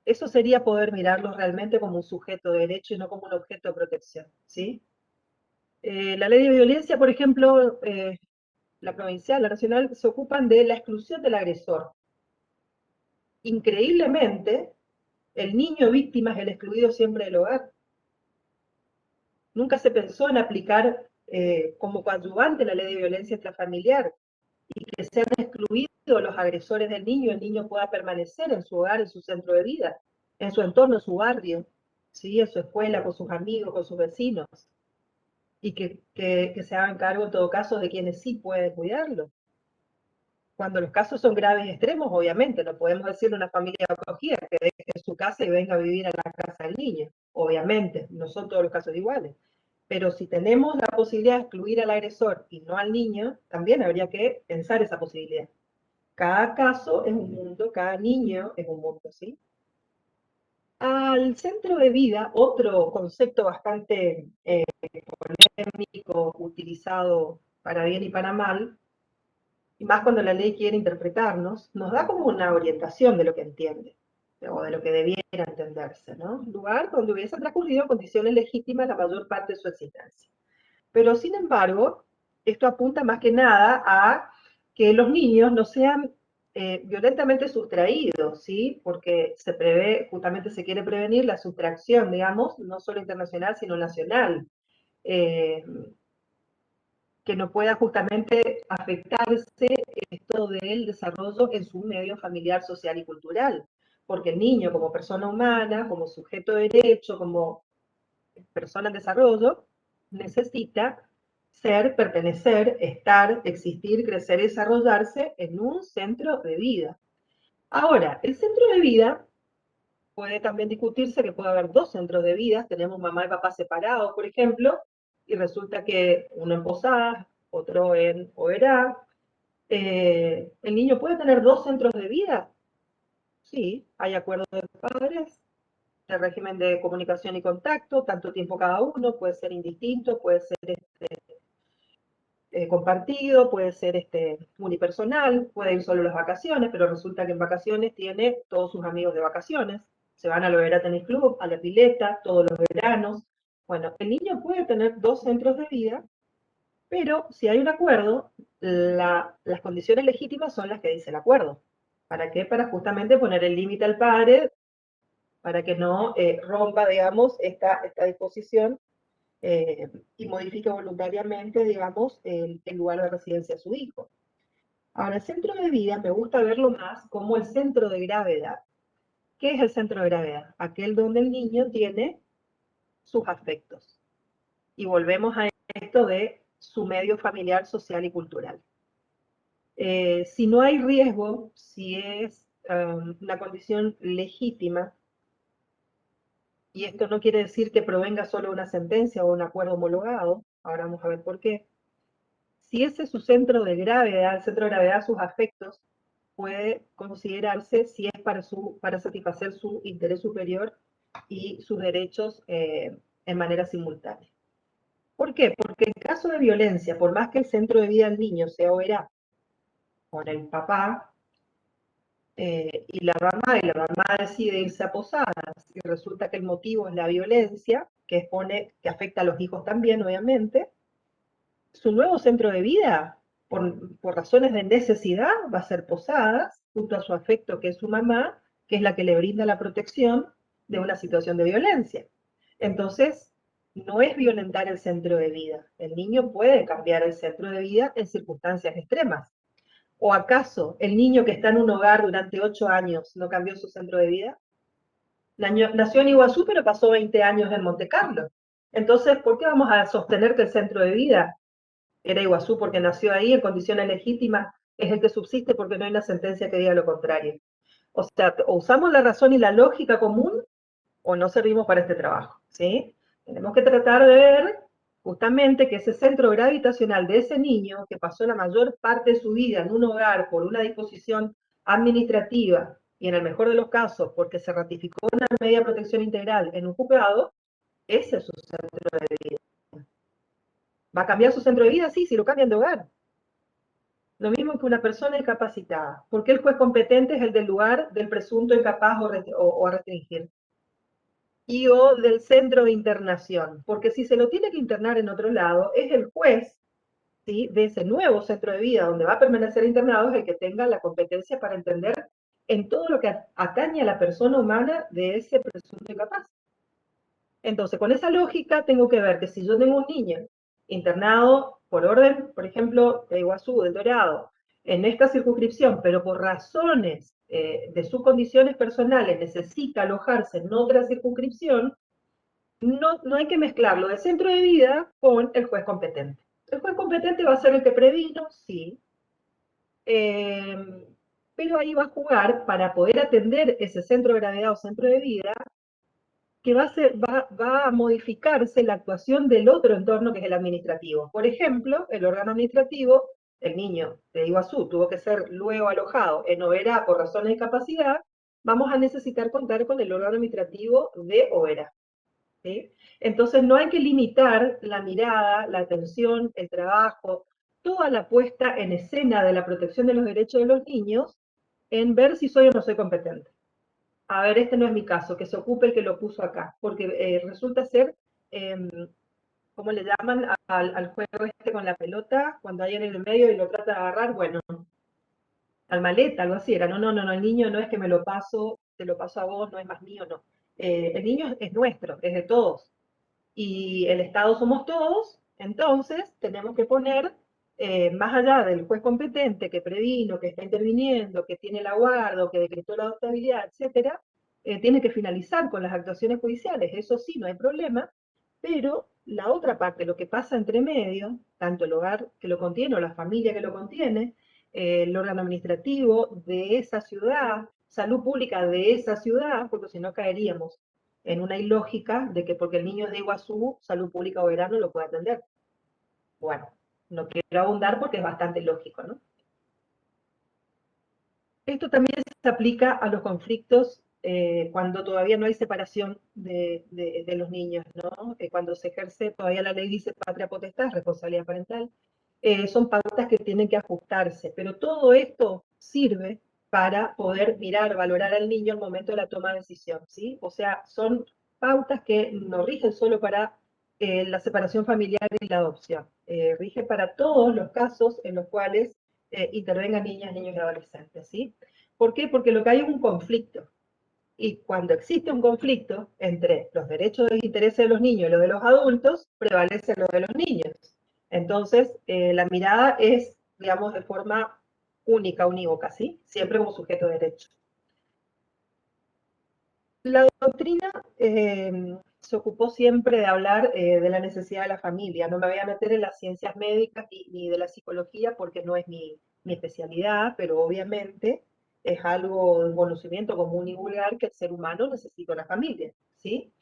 Eso sería poder mirarlo realmente como un sujeto de derecho y no como un objeto de protección, ¿sí? La ley de violencia, por ejemplo, la provincial, la nacional, se ocupan de la exclusión del agresor. Increíblemente, el niño víctima es el excluido siempre del hogar. Nunca se pensó en aplicar como coadyuvante la ley de violencia intrafamiliar y que sean excluidos los agresores del niño, el niño pueda permanecer en su hogar, en su centro de vida, en su entorno, en su barrio, ¿sí? En su escuela, con sus amigos, con sus vecinos, y que se hagan cargo en todo caso de quienes sí pueden cuidarlo. Cuando los casos son graves y extremos, obviamente, no podemos decirle a una familia acogida que deje su casa y venga a vivir a la casa del niño. Obviamente, no son todos los casos iguales. Pero si tenemos la posibilidad de excluir al agresor y no al niño, también habría que pensar esa posibilidad. Cada caso es un mundo, cada niño es un mundo, ¿sí? Al centro de vida, otro concepto bastante polémico, utilizado para bien y para mal, y más cuando la ley quiere interpretarnos, nos da como una orientación de lo que entiende, o de lo que debiera entenderse, ¿no? Lugar donde hubiese transcurrido en condiciones legítimas la mayor parte de su existencia. Pero, sin embargo, esto apunta más que nada a que los niños no sean violentamente sustraídos, ¿sí? Porque se prevé, justamente se quiere prevenir la sustracción, digamos, no solo internacional, sino nacional. Eh, que no pueda justamente afectarse esto del desarrollo en su medio familiar, social y cultural. Porque el niño, como persona humana, como sujeto de derecho, como persona en desarrollo, necesita ser, pertenecer, estar, existir, crecer y desarrollarse en un centro de vida. Ahora, el centro de vida puede también discutirse que puede haber dos centros de vida. Tenemos mamá y papá separados, por ejemplo, y resulta que uno en Posadas, otro en Oberá. ¿El niño puede tener dos centros de vida? Sí, hay acuerdos de padres, de régimen de comunicación y contacto, tanto tiempo cada uno, puede ser indistinto, puede ser compartido, puede ser unipersonal, puede ir solo las vacaciones, pero resulta que en vacaciones tiene todos sus amigos de vacaciones, se van a lo Verá Tenis Club, a la pileta, todos los veranos. Bueno, el niño puede tener dos centros de vida, pero si hay un acuerdo, las condiciones legítimas son las que dice el acuerdo. ¿Para qué? Para justamente poner el límite al padre, para que no rompa, digamos, esta disposición y modifique voluntariamente, digamos, el lugar de residencia de su hijo. Ahora, el centro de vida me gusta verlo más como el centro de gravedad. ¿Qué es el centro de gravedad? Aquel donde el niño tiene sus afectos. Y volvemos a esto de su medio familiar, social y cultural. Si no hay riesgo, si es una condición legítima, y esto no quiere decir que provenga solo de una sentencia o un acuerdo homologado, ahora vamos a ver por qué. Si ese es su centro de gravedad, el centro de gravedad, sus afectos, puede considerarse si es para satisfacer su interés superior y sus derechos en manera simultánea. ¿Por qué? Porque en caso de violencia, por más que el centro de vida del niño sea o era con el papá y la mamá decide irse a Posadas y resulta que el motivo es la violencia, que afecta a los hijos también, obviamente, su nuevo centro de vida, por razones de necesidad, va a ser Posadas, junto a su afecto, que es su mamá, que es la que le brinda la protección de una situación de violencia. Entonces, no es violentar el centro de vida. El niño puede cambiar el centro de vida en circunstancias extremas. ¿O acaso el niño que está en un hogar durante 8 años no cambió su centro de vida? Nació en Iguazú, pero pasó 20 años en Monte Carlo. Entonces, ¿por qué vamos a sostener que el centro de vida era Iguazú porque nació ahí en condiciones legítimas? Es el que subsiste porque no hay una sentencia que diga lo contrario. O sea, o usamos la razón y la lógica común o no servimos para este trabajo, ¿sí? Tenemos que tratar de ver justamente que ese centro gravitacional de ese niño que pasó la mayor parte de su vida en un hogar por una disposición administrativa y en el mejor de los casos porque se ratificó una medida de protección integral en un juzgado, ese es su centro de vida. ¿Va a cambiar su centro de vida? Sí, si lo cambian de hogar. Lo mismo que una persona incapacitada. ¿Por qué el juez competente es el del lugar del presunto incapaz o a restringir? Y o del centro de internación, porque si se lo tiene que internar en otro lado, es el juez, ¿sí?, de ese nuevo centro de vida donde va a permanecer internado, es el que tenga la competencia para entender en todo lo que atañe a la persona humana de ese presunto incapaz. Entonces, con esa lógica, tengo que ver que si yo tengo un niño internado por orden, por ejemplo, de Iguazú, del Dorado, en esta circunscripción, pero por razones de sus condiciones personales necesita alojarse en otra circunscripción, no hay que mezclarlo de centro de vida con el juez competente. El juez competente va a ser el que previno, sí, pero ahí va a jugar para poder atender ese centro de gravedad o centro de vida, que va a modificarse la actuación del otro entorno, que es el administrativo. Por ejemplo, el órgano administrativo, el niño de Iguazú tuvo que ser luego alojado en Oberá por razones de capacidad, vamos a necesitar contar con el órgano administrativo de Oberá. ¿Sí? Entonces no hay que limitar la mirada, la atención, el trabajo, toda la puesta en escena de la protección de los derechos de los niños en ver si soy o no soy competente. A ver, este no es mi caso, que se ocupe el que lo puso acá, porque resulta ser, eh, ¿cómo le llaman al juego este con la pelota? Cuando hay en el medio y lo trata de agarrar, bueno, al maleta, algo así era. No, el niño no es que me lo paso, te lo paso a vos, no es más mío, no. El niño es nuestro, es de todos. Y el Estado somos todos, entonces tenemos que poner, más allá del juez competente que previno, que está interviniendo, que tiene el aguardo, que decretó la adoptabilidad, etcétera, tiene que finalizar con las actuaciones judiciales, eso sí, no hay problema, pero la otra parte, lo que pasa entre medio, tanto el hogar que lo contiene o la familia que lo contiene, el órgano administrativo de esa ciudad, salud pública de esa ciudad, porque si no caeríamos en una ilógica de que porque el niño es de Iguazú, salud pública o verano lo puede atender. Bueno, no quiero abundar porque es bastante lógico, ¿no? Esto también se aplica a los conflictos cuando todavía no hay separación de los niños, ¿no? Cuando se ejerce, todavía la ley dice patria potestad, responsabilidad parental, son pautas que tienen que ajustarse, pero todo esto sirve para poder mirar, valorar al niño al momento de la toma de decisión, ¿sí? O sea, son pautas que no rigen solo para la separación familiar y la adopción, rige para todos los casos en los cuales intervengan niñas, niños y adolescentes, ¿sí? ¿Por qué? Porque lo que hay es un conflicto. Y cuando existe un conflicto entre los derechos e intereses de los niños y los de los adultos, prevalece lo de los niños. Entonces, la mirada es, digamos, de forma única, unívoca, ¿sí? Siempre como sujeto de derecho. La doctrina se ocupó siempre de hablar de la necesidad de la familia. No me voy a meter en las ciencias médicas ni de la psicología porque no es mi especialidad, pero obviamente es algo de conocimiento común y vulgar que el ser humano necesita una familia, ¿sí?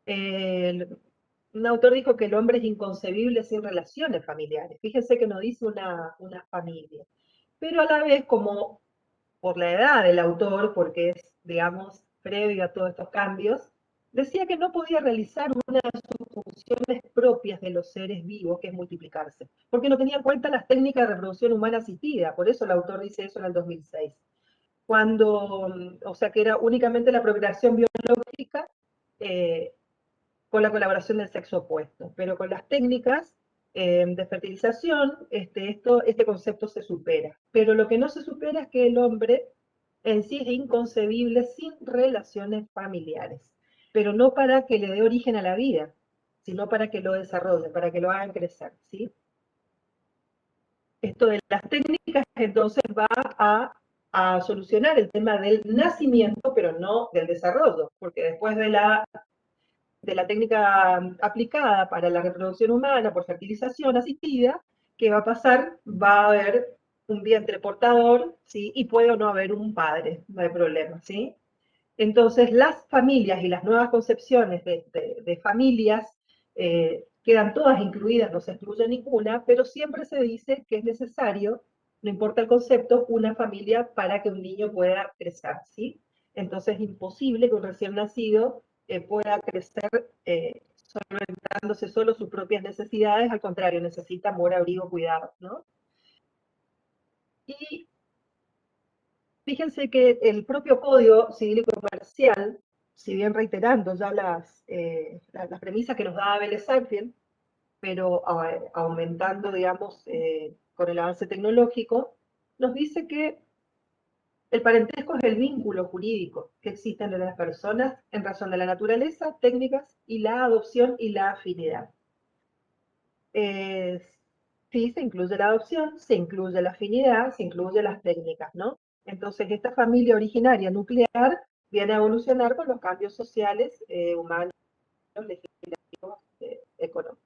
Un autor dijo que el hombre es inconcebible sin relaciones familiares. Fíjense que no dice una familia. Pero a la vez, como por la edad del autor, porque es, digamos, previo a todos estos cambios, decía que no podía realizar una de sus funciones propias de los seres vivos, que es multiplicarse, porque no tenía en cuenta las técnicas de reproducción humana asistida. Por eso el autor dice eso en el 2006. Cuando, o sea, que era únicamente la procreación biológica eh, con la colaboración del sexo opuesto, pero con las técnicas de fertilización, este concepto se supera. Pero lo que no se supera es que el hombre en sí es inconcebible sin relaciones familiares, pero no para que le dé origen a la vida, sino para que lo desarrolle, para que lo hagan crecer, ¿sí? Esto de las técnicas entonces va a solucionar el tema del nacimiento pero no del desarrollo, porque después de la técnica aplicada para la reproducción humana por fertilización asistida, ¿qué va a pasar? Va a haber un vientre portador, ¿sí? Y puede o no haber un padre, no hay problema, ¿sí? Entonces, las familias y las nuevas concepciones de familias quedan todas incluidas, no se excluye ninguna, pero siempre se dice que es necesario, no importa el concepto, una familia para que un niño pueda crecer, ¿sí? Entonces, es imposible que un recién nacido pueda crecer solventándose solo sus propias necesidades, al contrario, necesita amor, abrigo, cuidado, ¿no? Y fíjense que el propio Código Civil y Comercial, si bien reiterando ya las premisas que nos da Abel Sackfield, pero aumentando, digamos, con el avance tecnológico, nos dice que el parentesco es el vínculo jurídico que existe entre las personas en razón de la naturaleza, técnicas y la adopción y la afinidad. Sí, se incluye la adopción, se incluye la afinidad, se incluye las técnicas, ¿no? Entonces, esta familia originaria nuclear viene a evolucionar con los cambios sociales, humanos, legislativos, económicos.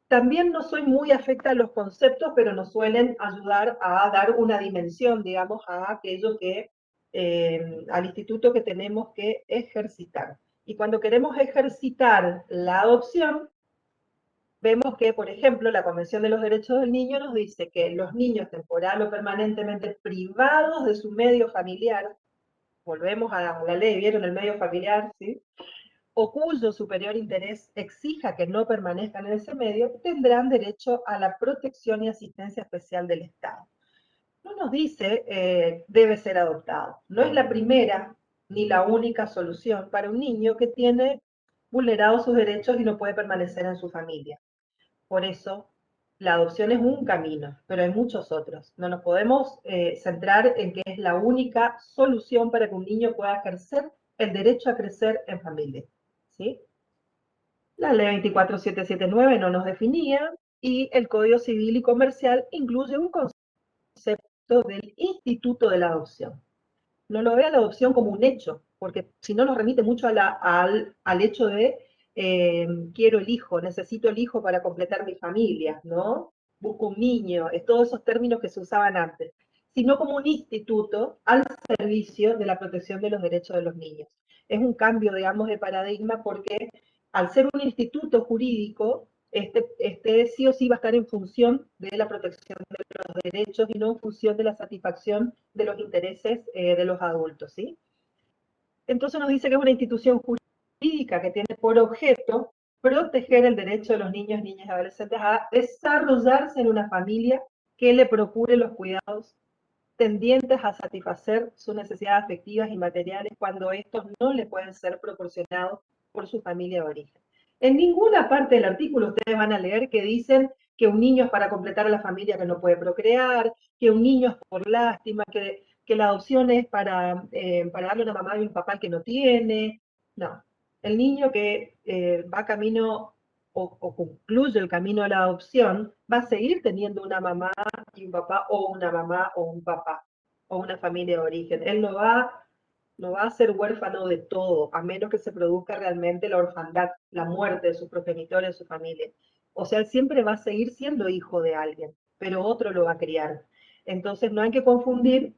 También no soy muy afecta a los conceptos, pero nos suelen ayudar a dar una dimensión, digamos, a aquello que, al instituto que tenemos que ejercitar. Y cuando queremos ejercitar la adopción, vemos que, por ejemplo, la Convención de los Derechos del Niño nos dice que los niños temporal o permanentemente privados de su medio familiar, volvemos a la ley, ¿vieron el medio familiar? ¿Sí? O cuyo superior interés exija que no permanezcan en ese medio, tendrán derecho a la protección y asistencia especial del Estado. No nos dice debe ser adoptado. No es la primera ni la única solución para un niño que tiene vulnerados sus derechos y no puede permanecer en su familia. Por eso, la adopción es un camino, pero hay muchos otros. No nos podemos centrar en que es la única solución para que un niño pueda ejercer el derecho a crecer en familia. ¿Sí? La ley 24779 no nos definía y el Código Civil y Comercial incluye un concepto del instituto de la adopción. No lo vea la adopción como un hecho, porque si no nos remite mucho al hecho de quiero el hijo, necesito el hijo para completar mi familia, ¿no? Busco un niño, todos esos términos que se usaban antes, sino como un instituto al servicio de la protección de los derechos de los niños. Es un cambio, digamos, de paradigma porque al ser un instituto jurídico, este sí o sí va a estar en función de la protección de los derechos y no en función de la satisfacción de los intereses de los adultos, ¿sí? Entonces nos dice que es una institución jurídica que tiene por objeto proteger el derecho de los niños, niñas y adolescentes a desarrollarse en una familia que le procure los cuidados tendientes a satisfacer sus necesidades afectivas y materiales cuando estos no le pueden ser proporcionados por su familia de origen. En ninguna parte del artículo ustedes van a leer que dicen que un niño es para completar a la familia que no puede procrear, que un niño es por lástima, que la adopción es para darle una mamá y un papá que no tiene. No, el niño que va camino o concluye el camino a la adopción va a seguir teniendo una mamá y un papá, o una mamá o un papá, o una familia de origen. Él no va a ser huérfano de todo, a menos que se produzca realmente la orfandad, la muerte de sus progenitores, de su familia. O sea, él siempre va a seguir siendo hijo de alguien, pero otro lo va a criar. Entonces, no hay que confundir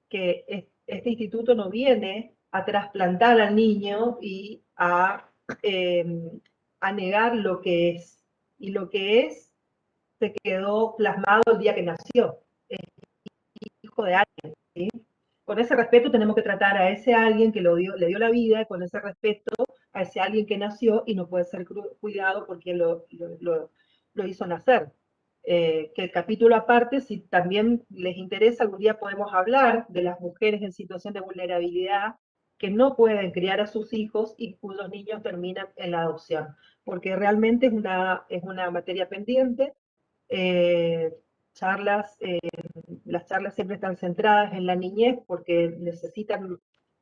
que este instituto no viene a trasplantar al niño y eh, a negar lo que es. Y lo que es se quedó plasmado el día que nació, hijo de alguien, ¿sí? Con ese respeto tenemos que tratar a ese alguien que le dio la vida, con ese respeto a ese alguien que nació y no puede ser cuidado porque lo hizo nacer. Que el capítulo aparte, si también les interesa, algún día podemos hablar de las mujeres en situación de vulnerabilidad que no pueden criar a sus hijos y cuyos niños terminan en la adopción, porque realmente es una materia pendiente. Eh, charlas, las charlas siempre están centradas en la niñez porque necesitan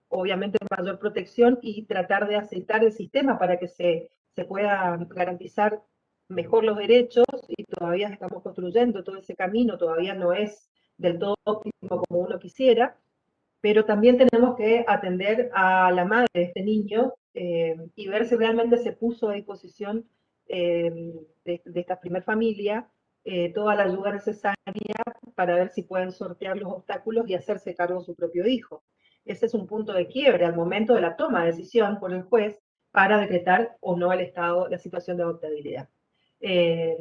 obviamente mayor protección y tratar de aceitar el sistema para que se pueda garantizar mejor los derechos y todavía estamos construyendo todo ese camino, todavía no es del todo óptimo como uno quisiera, pero también tenemos que atender a la madre de este niño y ver si realmente se puso a disposición de esta primer familia toda la ayuda necesaria para ver si pueden sortear los obstáculos y hacerse cargo de su propio hijo. Ese es un punto de quiebre al momento de la toma de decisión por el juez para decretar o no el estado, la situación de adoptabilidad. Eh,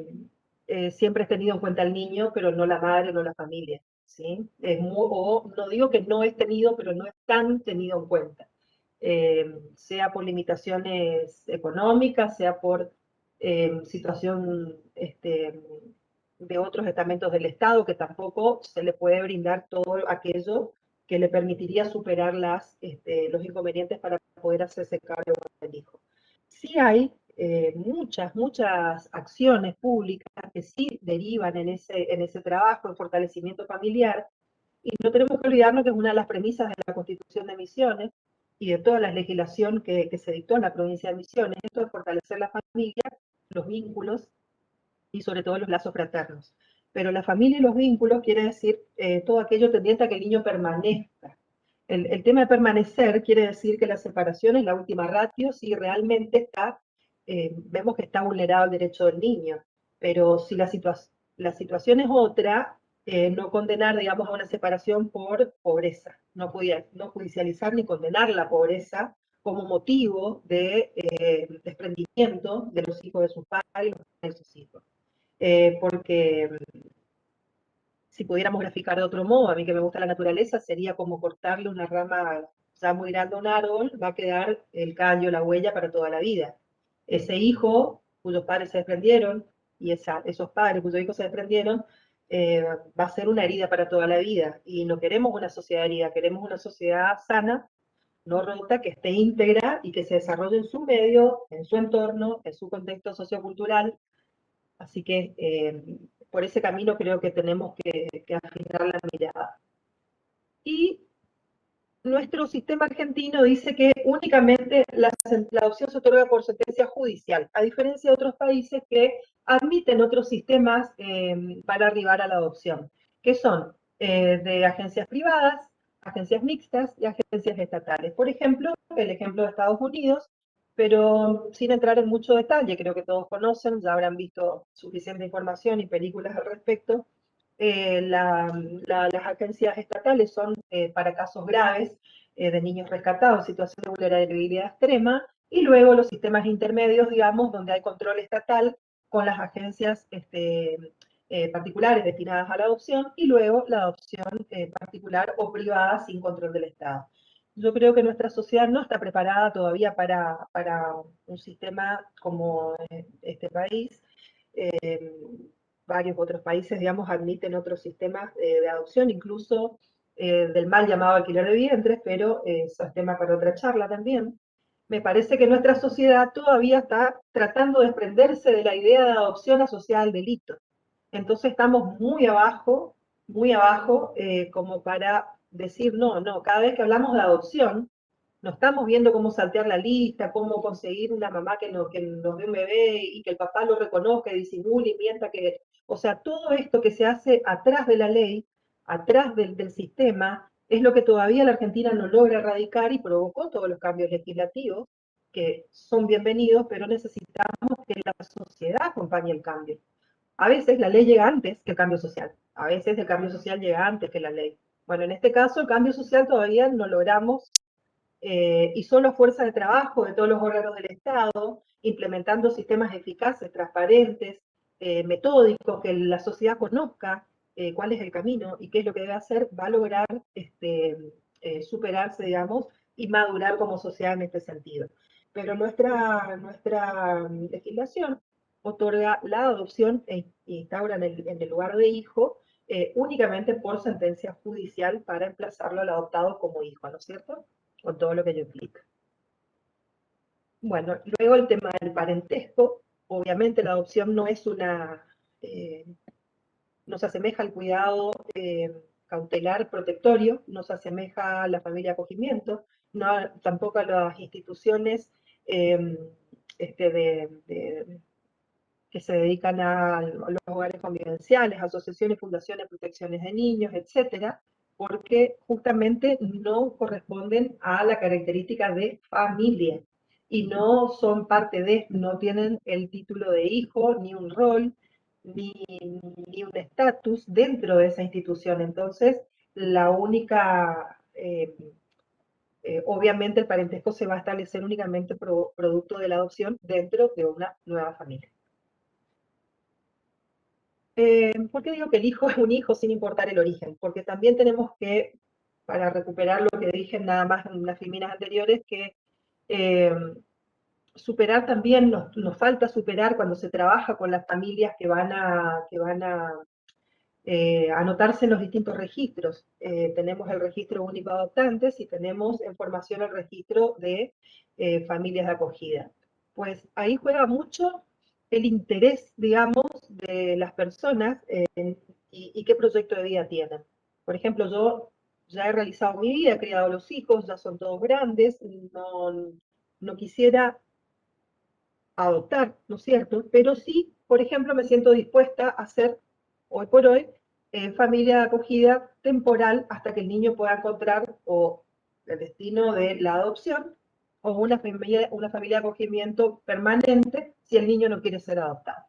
Siempre es tenido en cuenta el niño, pero no la madre, no la familia. ¿Sí? O no digo que no es tenido, pero no es tan tenido en cuenta. Sea por limitaciones económicas, sea por situación de otros estamentos del Estado, que tampoco se le puede brindar todo aquello que le permitiría superar los inconvenientes para poder hacerse cargo del hijo. Sí hay muchas acciones públicas que sí derivan en ese trabajo, en fortalecimiento familiar, y no tenemos que olvidarnos que es una de las premisas de la Constitución de Misiones y de toda la legislación que se dictó en la provincia de Misiones, esto es fortalecer la familia, los vínculos y sobre todo los lazos fraternos. Pero la familia y los vínculos quiere decir todo aquello tendiente a que el niño permanezca. El tema de permanecer quiere decir que la separación es la última ratio si realmente vemos que está vulnerado el derecho del niño. Pero si la situación es otra, no condenar, digamos, a una separación por pobreza, no judicializar ni condenar la pobreza como motivo de desprendimiento de los hijos de sus padres y de sus hijos. Porque si pudiéramos graficar de otro modo, a mí que me gusta la naturaleza, sería como cortarle una rama ya muy grande a un árbol, va a quedar el callo, la huella para toda la vida. Ese hijo cuyos padres se desprendieron y esos padres cuyos hijos se desprendieron, va a ser una herida para toda la vida. Y no queremos una sociedad herida, queremos una sociedad sana, no rota, que esté íntegra y que se desarrolle en su medio, en su entorno, en su contexto sociocultural. Así que por ese camino creo que tenemos que afinar la mirada. Y nuestro sistema argentino dice que únicamente la adopción se otorga por sentencia judicial, a diferencia de otros países que admiten otros sistemas para arribar a la adopción, que son de agencias privadas, agencias mixtas y agencias estatales. Por ejemplo, el ejemplo de Estados Unidos, pero sin entrar en mucho detalle, creo que todos conocen, ya habrán visto suficiente información y películas al respecto. Las agencias estatales son para casos graves de niños rescatados en situación de vulnerabilidad extrema, y luego los sistemas intermedios, digamos, donde hay control estatal con las agencias particulares destinadas a la adopción, y luego la adopción particular o privada sin control del Estado. Yo creo que nuestra sociedad no está preparada todavía para un sistema como este país. Eh, Varios otros países, digamos, admiten otros sistemas de adopción, incluso del mal llamado alquiler de vientres, pero eso es tema para otra charla también. Me parece que nuestra sociedad todavía está tratando de desprenderse de la idea de adopción asociada al delito. Entonces estamos muy abajo, como para decir, no, no, cada vez que hablamos de adopción, no estamos viendo cómo saltear la lista, cómo conseguir una mamá que nos dé un bebé y que el papá lo reconozca, y disimule y mienta que... O sea, todo esto que se hace atrás de la ley, atrás del sistema, es lo que todavía la Argentina no logra erradicar y provocó todos los cambios legislativos, que son bienvenidos, pero necesitamos que la sociedad acompañe el cambio. A veces la ley llega antes que el cambio social, a veces el cambio social llega antes que la ley. Bueno, en este caso el cambio social todavía no logramos y son las fuerzas de trabajo de todos los órganos del Estado, implementando sistemas eficaces, transparentes, metódicos, que la sociedad conozca cuál es el camino y qué es lo que debe hacer, va a lograr superarse, digamos, y madurar como sociedad en este sentido. Pero nuestra legislación otorga la adopción e instaura en el lugar de hijo únicamente por sentencia judicial para emplazarlo al adoptado como hijo, ¿no es cierto? Con todo lo que ello implica. Bueno, luego el tema del parentesco. Obviamente la adopción no es no se asemeja al cuidado cautelar protectorio, no se asemeja a la familia acogimiento, no, tampoco a las instituciones eh, que se dedican a los hogares convivenciales, asociaciones, fundaciones, protecciones de niños, etcétera. porque justamente no corresponden a la característica de familia y no son parte de, no tienen el título de hijo, ni un rol, ni, ni un estatus dentro de esa institución. Entonces, la única, obviamente el parentesco se va a establecer únicamente producto de la adopción dentro de una nueva familia. ¿Por qué digo que el hijo es un hijo sin importar el origen? Porque también tenemos que, para recuperar lo que dije nada más en las filminas anteriores, que eh, superar también, nos falta superar cuando se trabaja con las familias que van a anotarse en los distintos registros. Tenemos el registro único de adoptantes y tenemos en formación el registro de familias de acogida. Pues ahí juega mucho el interés, digamos, de las personas y qué proyecto de vida tienen. Por ejemplo, yo ya he realizado mi vida, he criado los hijos, ya son todos grandes, no quisiera adoptar, ¿no es cierto? Pero sí, por ejemplo, me siento dispuesta a ser, hoy por hoy, familia de acogida temporal hasta que el niño pueda encontrar o el destino de la adopción o una familia de acogimiento permanente si el niño no quiere ser adoptado.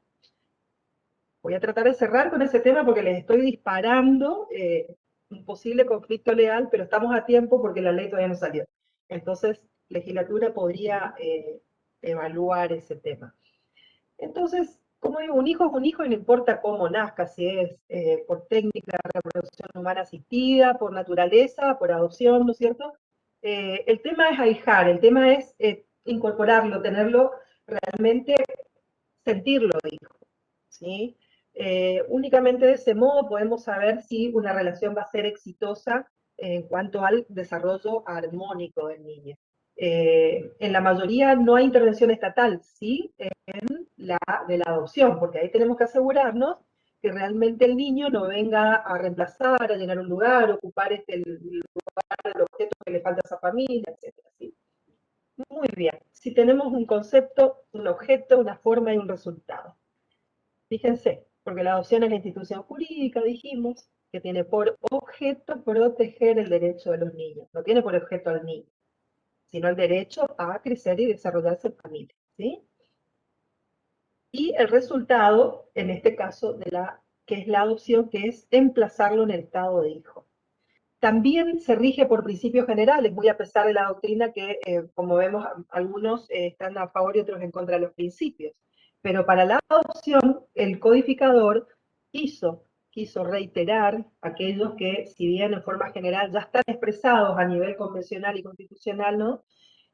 Voy a tratar de cerrar con ese tema porque les estoy disparando un posible conflicto legal, pero estamos a tiempo porque la ley todavía no salió. Entonces, legislatura podría evaluar ese tema. Entonces, como digo, un hijo es un hijo y no importa cómo nazca, si es por técnica de reproducción humana asistida, por naturaleza, por adopción, ¿no es cierto? El tema es ahijar, el tema es incorporarlo, tenerlo realmente, sentirlo hijo, ¿sí? Únicamente de ese modo podemos saber si una relación va a ser exitosa en cuanto al desarrollo armónico del niño. En la mayoría no hay intervención estatal, sí, de la adopción, porque ahí tenemos que asegurarnos que realmente el niño no venga a reemplazar, a llenar un lugar, ocupar el lugar del objeto que le falta a esa familia, etcétera, ¿sí? Muy bien, si tenemos un concepto, un objeto, una forma y un resultado. Fíjense, porque la adopción es la institución jurídica, dijimos, que tiene por objeto proteger el derecho de los niños. No tiene por objeto al niño, sino el derecho a crecer y desarrollarse en familia, ¿sí? Y el resultado, en este caso, que es la adopción, que es emplazarlo en el estado de hijo. También se rige por principios generales, muy a pesar de la doctrina que, como vemos, algunos están a favor y otros en contra de los principios. Pero para la adopción, el codificador quiso reiterar aquellos que, si bien en forma general ya están expresados a nivel convencional y constitucional, ¿no?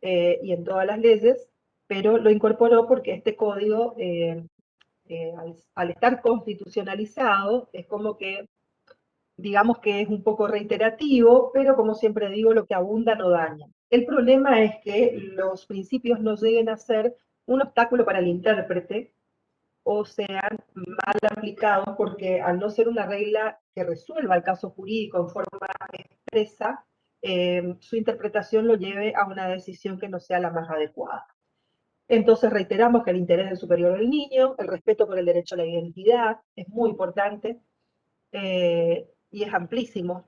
Y en todas las leyes, pero lo incorporó porque este código, al estar constitucionalizado, es como que digamos que es un poco reiterativo, pero como siempre digo, lo que abunda no daña. El problema es que los principios no lleguen a ser un obstáculo para el intérprete o sean mal aplicados porque al no ser una regla que resuelva el caso jurídico en forma expresa, su interpretación lo lleve a una decisión que no sea la más adecuada. Entonces reiteramos que el interés del superior del niño, el respeto por el derecho a la identidad, es muy importante, y es amplísimo,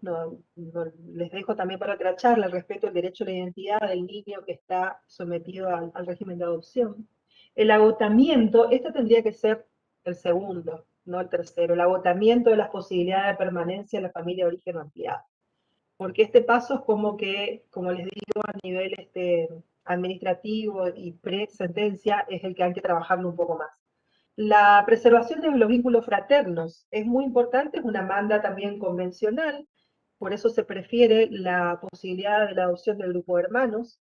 les dejo también para otra charla el respeto al derecho a la identidad del niño que está sometido al régimen de adopción. El agotamiento, este tendría que ser el segundo, no el tercero, el agotamiento de las posibilidades de permanencia en la familia de origen ampliado. Porque este paso es como que, como les digo, a nivel administrativo y pre-sentencia es el que hay que trabajarlo un poco más. La preservación de los vínculos fraternos es muy importante, es una manda también convencional, por eso se prefiere la posibilidad de la adopción del grupo de hermanos,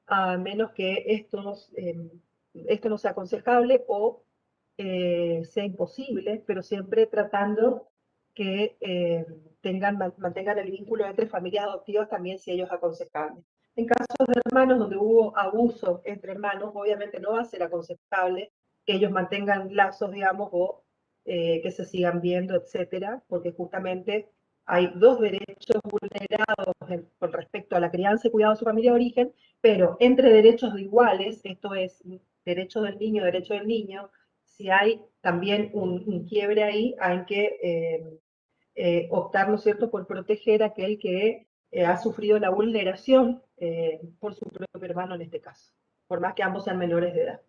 a menos que esto no sea aconsejable o sea imposible, pero siempre tratando que mantengan el vínculo entre familias adoptivas también si ellos es aconsejable. En casos de hermanos donde hubo abuso entre hermanos, obviamente no va a ser aconsejable que ellos mantengan lazos, digamos, o que se sigan viendo, etcétera, porque justamente hay dos derechos vulnerados con respecto a la crianza y cuidado de su familia de origen, pero entre derechos iguales, esto es derecho del niño, si hay también un quiebre ahí, hay que optar, ¿no es cierto?, por proteger a aquel que ha sufrido la vulneración por su propio hermano en este caso, por más que ambos sean menores de edad.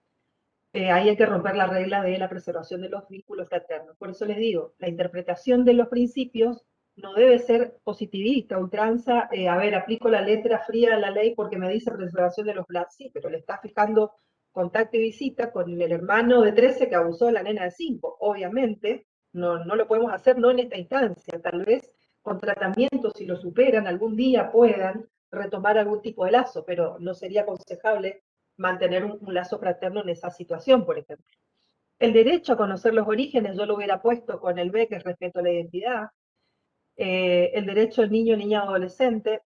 Ahí hay que romper la regla de la preservación de los vínculos fraternos. Por eso les digo, la interpretación de los principios no debe ser positivista, ultranza, a ver, aplico la letra fría de la ley porque me dice preservación de los blas, sí, pero le está fijando contacto y visita con el hermano de 13 que abusó de la nena de 5. Obviamente, no lo podemos hacer, no en esta instancia, tal vez con tratamiento, si lo superan, algún día puedan retomar algún tipo de lazo, pero no sería aconsejable mantener un lazo fraterno en esa situación, por ejemplo. El derecho a conocer los orígenes, yo lo hubiera puesto con el B, que es respeto a la identidad. El derecho del niño, niña, adolescente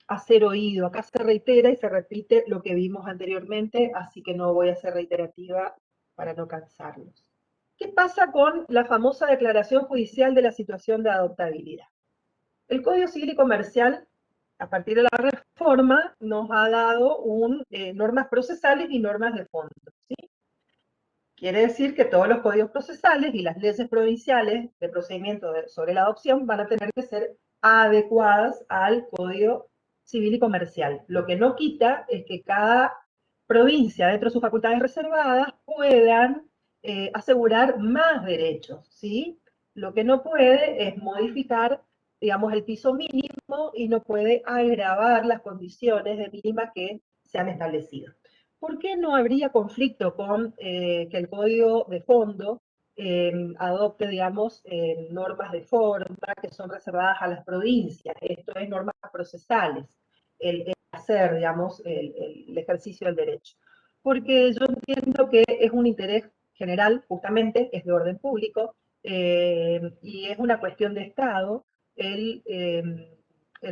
a ser oído. Acá se reitera y se repite lo que vimos anteriormente, así que no voy a ser reiterativa para no cansarlos. ¿Qué pasa con la famosa declaración judicial de la situación de adoptabilidad? El Código Civil y Comercial, a partir de la reforma, nos ha dado normas procesales y normas de fondo, ¿sí? Quiere decir que todos los códigos procesales y las leyes provinciales de procedimiento sobre la adopción van a tener que ser adecuadas al Código Civil y Comercial. Lo que no quita es que cada provincia, dentro de sus facultades reservadas, puedan asegurar más derechos, ¿sí? Lo que no puede es modificar, digamos, el piso mínimo y no puede agravar las condiciones de mínima que se han establecido. ¿Por qué no habría conflicto con que el código de fondo adopte, digamos, normas de forma que son reservadas a las provincias? Esto es normas procesales, el hacer, digamos, el ejercicio del derecho. Porque yo entiendo que es un interés general, justamente, es de orden público, y es una cuestión de Estado el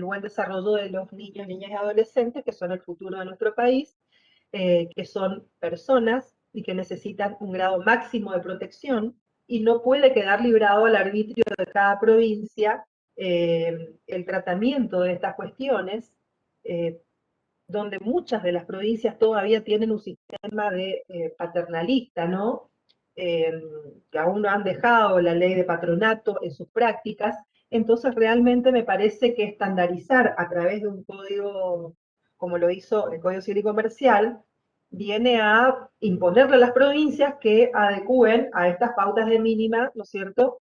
buen desarrollo de los niños, niñas y adolescentes, que son el futuro de nuestro país, que son personas y que necesitan un grado máximo de protección y no puede quedar librado al arbitrio de cada provincia el tratamiento de estas cuestiones, donde muchas de las provincias todavía tienen un sistema de paternalista, ¿no? Que aún no han dejado la ley de patronato en sus prácticas. Entonces, realmente me parece que estandarizar a través de un código, como lo hizo el Código Civil y Comercial, viene a imponerle a las provincias que adecúen a estas pautas de mínima, ¿no es cierto?,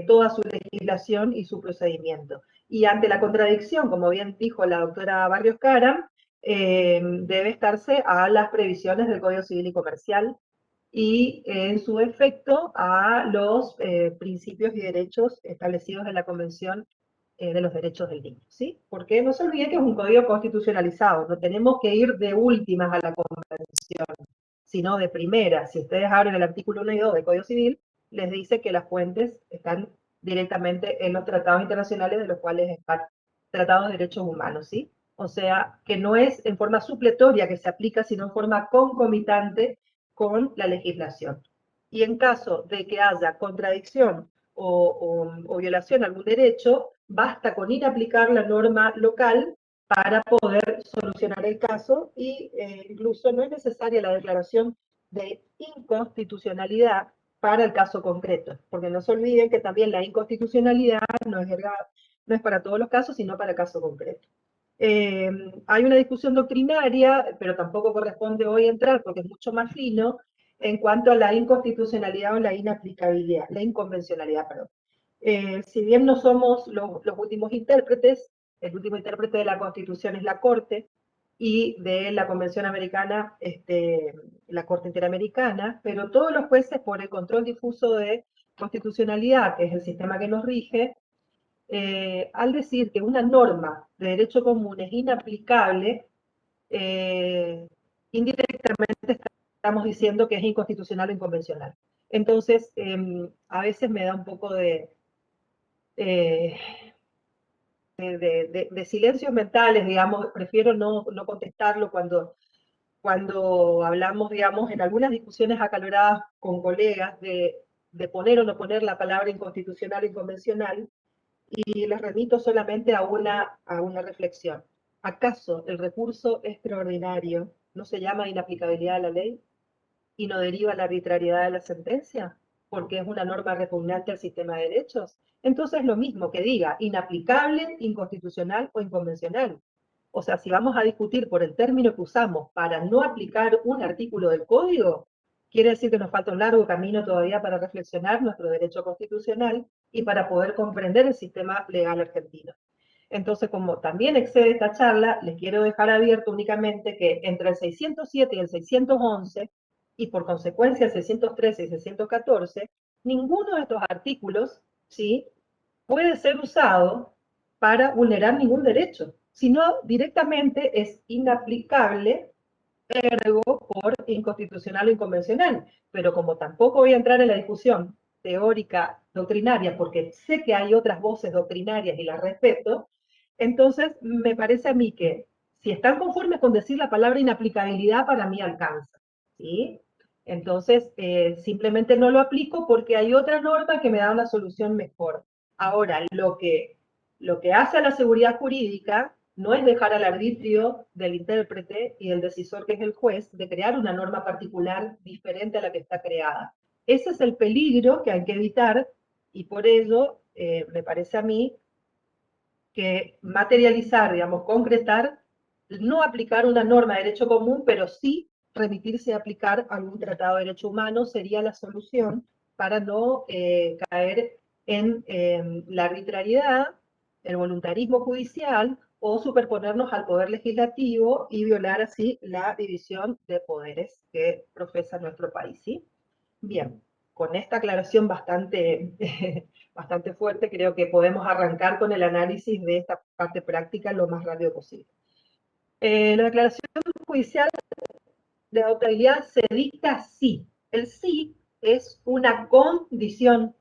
toda su legislación y su procedimiento. Y ante la contradicción, como bien dijo la doctora Barrios Caram, debe estarse a las previsiones del Código Civil y Comercial y en su efecto a los principios y derechos establecidos en la Convención de los Derechos del Niño, ¿sí? Porque no se olvide que es un código constitucionalizado, no tenemos que ir de últimas a la Convención, sino de primera. Si ustedes abren el artículo 1 y 2 del Código Civil, les dice que las fuentes están directamente en los tratados internacionales de los cuales están tratados de derechos humanos, ¿sí? O sea, que no es en forma supletoria que se aplica, sino en forma concomitante con la legislación. Y en caso de que haya contradicción o violación a algún derecho, basta con ir a aplicar la norma local para poder solucionar el caso y incluso no es necesaria la declaración de inconstitucionalidad para el caso concreto, porque no se olviden que también la inconstitucionalidad no es para todos los casos, sino para el caso concreto. Hay una discusión doctrinaria, pero tampoco corresponde hoy entrar porque es mucho más fino, en cuanto a la inconstitucionalidad o la inaplicabilidad, la inconvencionalidad, perdón. Si bien no somos los últimos intérpretes, el último intérprete de la Constitución es la Corte, y de la Convención Americana, la Corte Interamericana, pero todos los jueces, por el control difuso de constitucionalidad, que es el sistema que nos rige, al decir que una norma de derecho común es inaplicable, indirectamente estamos diciendo que es inconstitucional o inconvencional. Entonces, a veces me da un poco eh, de silencios mentales, digamos, prefiero no contestarlo cuando hablamos, digamos, en algunas discusiones acaloradas con colegas de poner o no poner la palabra inconstitucional o inconvencional, y les remito solamente a una reflexión. ¿Acaso el recurso extraordinario no se llama inaplicabilidad de la ley y no deriva la arbitrariedad de la sentencia? porque es una norma repugnante al sistema de derechos. Entonces lo mismo que diga inaplicable, inconstitucional o inconvencional. O sea, si vamos a discutir por el término que usamos para no aplicar un artículo del código, quiere decir que nos falta un largo camino todavía para reflexionar nuestro derecho constitucional y para poder comprender el sistema legal argentino. Entonces, como también excede esta charla, les quiero dejar abierto únicamente que entre el 607 y el 611, y por consecuencia el 613 y el 614, ninguno de estos artículos, ¿sí?, puede ser usado para vulnerar ningún derecho, sino directamente es inaplicable por inconstitucional o inconvencional. Pero como tampoco voy a entrar en la discusión teórica doctrinaria, porque sé que hay otras voces doctrinarias y las respeto, entonces me parece a mí que si están conformes con decir la palabra inaplicabilidad, para mí alcanza, ¿sí? Entonces, simplemente no lo aplico porque hay otra norma que me da una solución mejor. Ahora, lo que hace a la seguridad jurídica no es dejar al arbitrio del intérprete y del decisor, que es el juez, de crear una norma particular diferente a la que está creada. Ese es el peligro que hay que evitar, y por ello me parece a mí que materializar, digamos, concretar, no aplicar una norma de derecho común, pero sí remitirse a aplicar algún tratado de derecho humano sería la solución para no caer en la arbitrariedad, el voluntarismo judicial o superponernos al poder legislativo y violar así la división de poderes que profesa nuestro país, ¿sí? Bien, con esta aclaración bastante, bastante fuerte, creo que podemos arrancar con el análisis de esta parte práctica lo más rápido posible. La declaración judicial de adoptabilidad se dicta sí. El sí es una condición.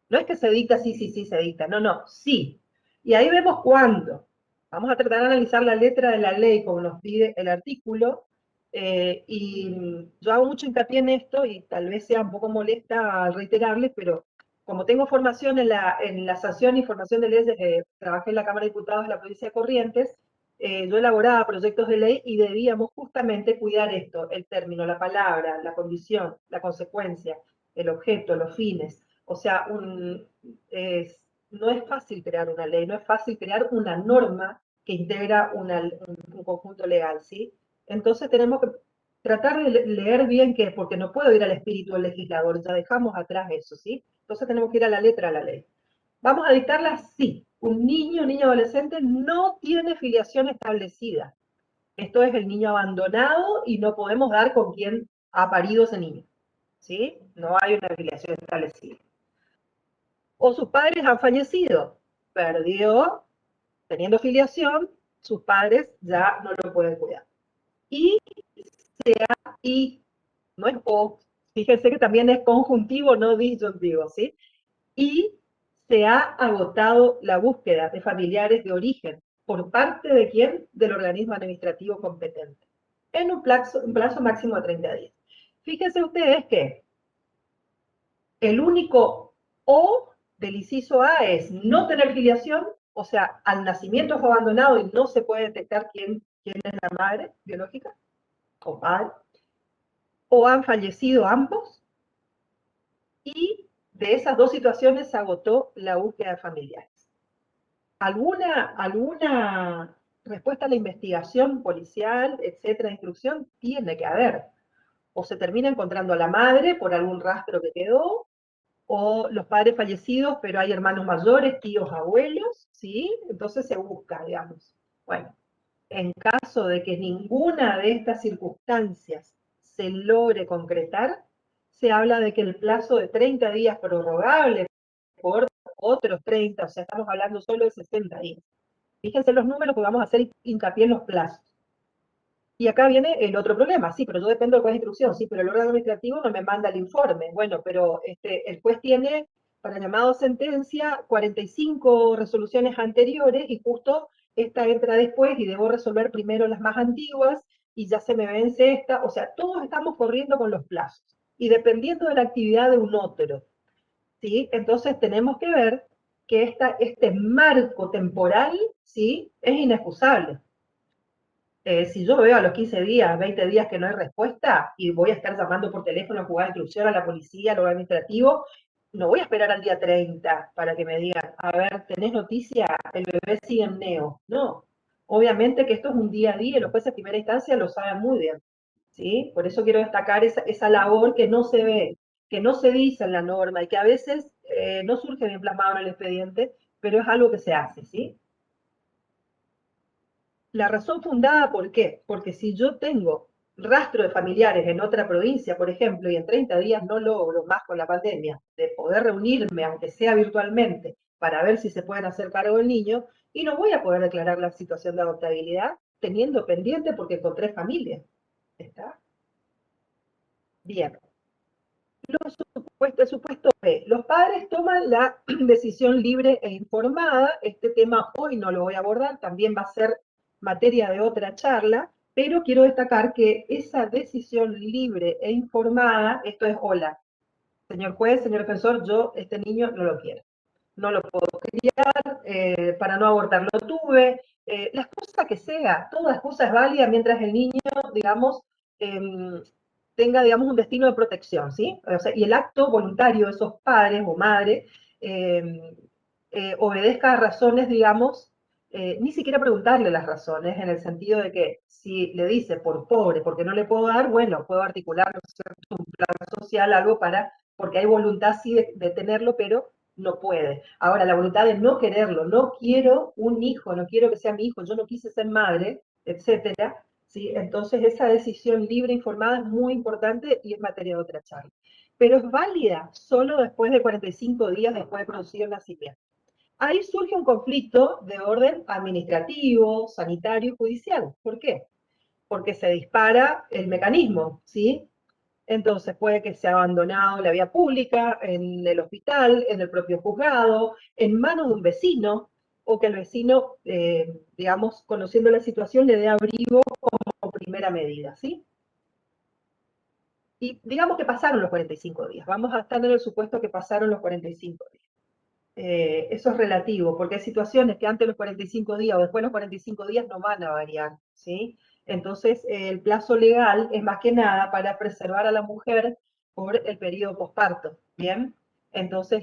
No es que se dicta sí, sí, sí, se dicta. No, no, sí. Y ahí vemos cuándo. Vamos a tratar de analizar la letra de la ley como nos pide el artículo. Y yo hago mucho hincapié en esto y tal vez sea un poco molesta al reiterarles, pero como tengo formación en la sanción y formación de leyes, trabajé en la Cámara de Diputados de la provincia de Corrientes, yo elaboraba proyectos de ley y debíamos justamente cuidar esto, el término, la palabra, la condición, la consecuencia, el objeto, los fines. O sea, no es fácil crear una ley, no es fácil crear una norma que integra un conjunto legal, ¿sí? Entonces tenemos que tratar de leer bien qué, porque no puedo ir al espíritu del legislador, ya dejamos atrás eso, ¿sí? Entonces tenemos que ir a la letra de la ley. ¿Vamos a dictarla? Sí. Un niño adolescente no tiene filiación establecida. Esto es el niño abandonado y no podemos dar con quién ha parido ese niño, ¿sí? No hay una filiación establecida. O sus padres han fallecido, perdió, teniendo filiación, sus padres ya no lo pueden cuidar. Y y no es o, fíjense que también es conjuntivo, no disyuntivo, ¿sí? Y se ha agotado la búsqueda de familiares de origen. ¿Por parte de quién? Del organismo administrativo competente. En un plazo máximo de 30 días. Fíjense ustedes que el único o del inciso A es no tener filiación, o sea, al nacimiento fue abandonado y no se puede detectar quién es la madre biológica o padre, o han fallecido ambos, y de esas dos situaciones se agotó la búsqueda de familiares. ¿Alguna respuesta a la investigación policial, etcétera, instrucción? Tiene que haber. O se termina encontrando a la madre por algún rastro que quedó, o los padres fallecidos, pero hay hermanos mayores, tíos, abuelos, ¿sí? Entonces se busca, digamos. Bueno, en caso de que ninguna de estas circunstancias se logre concretar, se habla de que el plazo de 30 días prorrogable por otros 30, o sea, estamos hablando solo de 60 días. Fíjense los números que vamos a hacer hincapié en los plazos. Y acá viene el otro problema, sí, pero yo dependo del juez de instrucción, sí, pero el órgano administrativo no me manda el informe. Bueno, pero el juez tiene, para llamado sentencia, 45 resoluciones anteriores y justo esta entra después y debo resolver primero las más antiguas y ya se me vence esta. O sea, todos estamos corriendo con los plazos y dependiendo de la actividad de un otro, ¿sí? Entonces tenemos que ver que este marco temporal, ¿sí?, es inexcusable. Si yo veo a los 15 días, 20 días que no hay respuesta y voy a estar llamando por teléfono a jugar inclusión a la policía, a lo administrativo, no voy a esperar al día 30 para que me digan, a ver, ¿tenés noticia? El bebé sigue en neo. No, obviamente que esto es un día a día y los jueces de primera instancia lo saben muy bien, ¿sí? Por eso quiero destacar esa labor que no se ve, que no se dice en la norma y que a veces no surge bien plasmado en el expediente, pero es algo que se hace, ¿sí? La razón fundada, ¿por qué? Porque si yo tengo rastro de familiares en otra provincia, por ejemplo, y en 30 días no logro más con la pandemia de poder reunirme, aunque sea virtualmente, para ver si se pueden hacer cargo del niño, y no voy a poder declarar la situación de adoptabilidad teniendo pendiente porque encontré familia. ¿Está? Bien. El supuesto B. Los padres toman la decisión libre e informada. Este tema hoy no lo voy a abordar, también va a ser materia de otra charla, pero quiero destacar que esa decisión libre e informada, esto es, hola, señor juez, señor defensor, yo este niño no lo quiero, no lo puedo criar, para no abortar lo tuve, la excusa que sea, toda excusa es válida mientras el niño, digamos, tenga, digamos, un destino de protección, ¿sí? O sea, y el acto voluntario de esos padres o madres obedezca a razones, digamos, ni siquiera preguntarle las razones, en el sentido de que si le dice por pobre, porque no le puedo dar, bueno, puedo articular un plan social, algo para, porque hay voluntad sí de tenerlo, pero no puede. Ahora, la voluntad de no quererlo, no quiero un hijo, no quiero que sea mi hijo, yo no quise ser madre, etcétera, ¿sí? Entonces esa decisión libre, informada es muy importante y es materia de otra charla. Pero es válida solo después de 45 días después de producido el nacimiento. Ahí surge un conflicto de orden administrativo, sanitario y judicial. ¿Por qué? Porque se dispara el mecanismo, ¿sí? Entonces puede que sea abandonado en la vía pública, en el hospital, en el propio juzgado, en manos de un vecino, o que el vecino, digamos, conociendo la situación, le dé abrigo como primera medida, ¿sí? Y digamos que pasaron los 45 días, vamos a estar en el supuesto que pasaron los 45 días. Eso es relativo, porque hay situaciones que antes de los 45 días o después de los 45 días no van a variar, ¿sí? Entonces, el plazo legal es más que nada para preservar a la mujer por el periodo posparto, ¿bien? Entonces,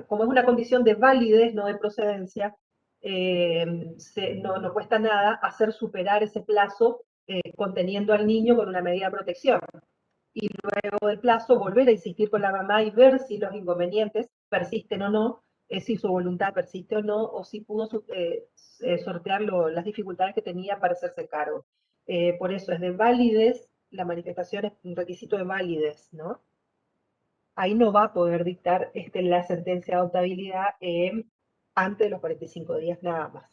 como es una condición de validez, no de procedencia, no cuesta nada hacer superar ese plazo conteniendo al niño con una medida de protección. Y luego del plazo volver a insistir con la mamá y ver si los inconvenientes persisten o no, si su voluntad persiste o no, o si pudo sortear las dificultades que tenía para hacerse cargo. Por eso es de validez, la manifestación es un requisito de validez, ¿no? Ahí no va a poder dictar la sentencia de adoptabilidad antes de los 45 días nada más.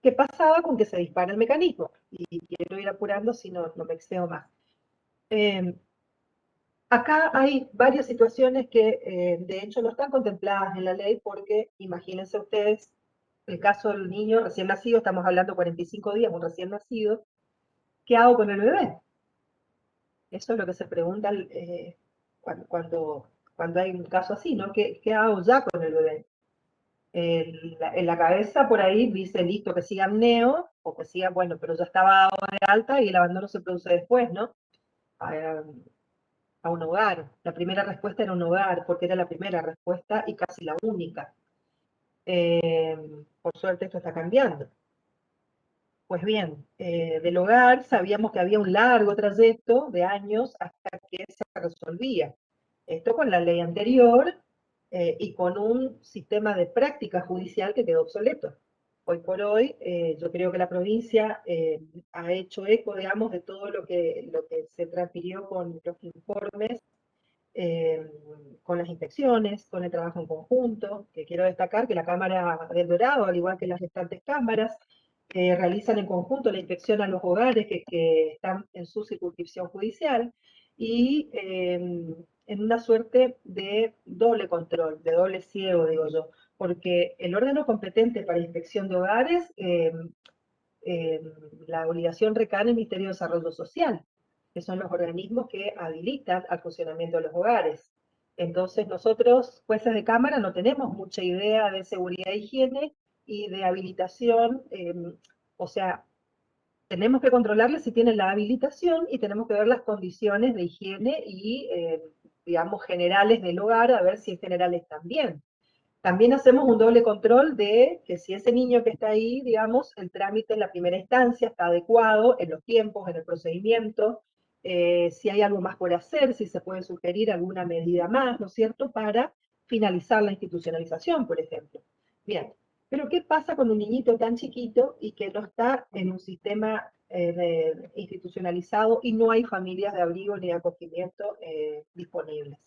¿Qué pasaba con que se dispara el mecanismo? Y quiero ir apurando si no me excedo más. Acá hay varias situaciones que de hecho no están contempladas en la ley porque imagínense ustedes el caso del niño recién nacido, estamos hablando 45 días, un recién nacido, ¿qué hago con el bebé? Eso es lo que se pregunta cuando hay un caso así, ¿no? ¿Qué hago ya con el bebé? En la cabeza por ahí dice, listo, que siga neo, o que siga, bueno, pero ya estaba dado de alta y el abandono se produce después, ¿no? A un hogar. La primera respuesta era un hogar, porque era la primera respuesta y casi la única. Por suerte esto está cambiando. Pues bien, del hogar sabíamos que había un largo trayecto de años hasta que se resolvía. Esto con la ley anterior y con un sistema de práctica judicial que quedó obsoleto. Hoy por hoy, yo creo que la provincia ha hecho eco, digamos, de todo lo que se transfirió con los informes, eh, con las inspecciones, con el trabajo en conjunto, que quiero destacar que la Cámara del Dorado, al igual que las restantes cámaras, realizan en conjunto la inspección a los hogares que están en su circunscripción judicial y en una suerte de doble control, de doble ciego, digo yo, porque el órgano competente para inspección de hogares, la obligación recae en el Ministerio de Desarrollo Social, que son los organismos que habilitan al funcionamiento de los hogares. Entonces nosotros, jueces de cámara, no tenemos mucha idea de seguridad e higiene y de habilitación, o sea, tenemos que controlarles si tienen la habilitación y tenemos que ver las condiciones de higiene y, digamos, generales del hogar, a ver si en general están bien. También hacemos un doble control de que si ese niño que está ahí, digamos, el trámite en la primera instancia está adecuado en los tiempos, en el procedimiento, si hay algo más por hacer, si se puede sugerir alguna medida más, ¿no es cierto?, para finalizar la institucionalización, por ejemplo. Bien, pero ¿qué pasa con un niñito tan chiquito y que no está en un sistema institucionalizado y no hay familias de abrigo ni de acogimiento disponibles?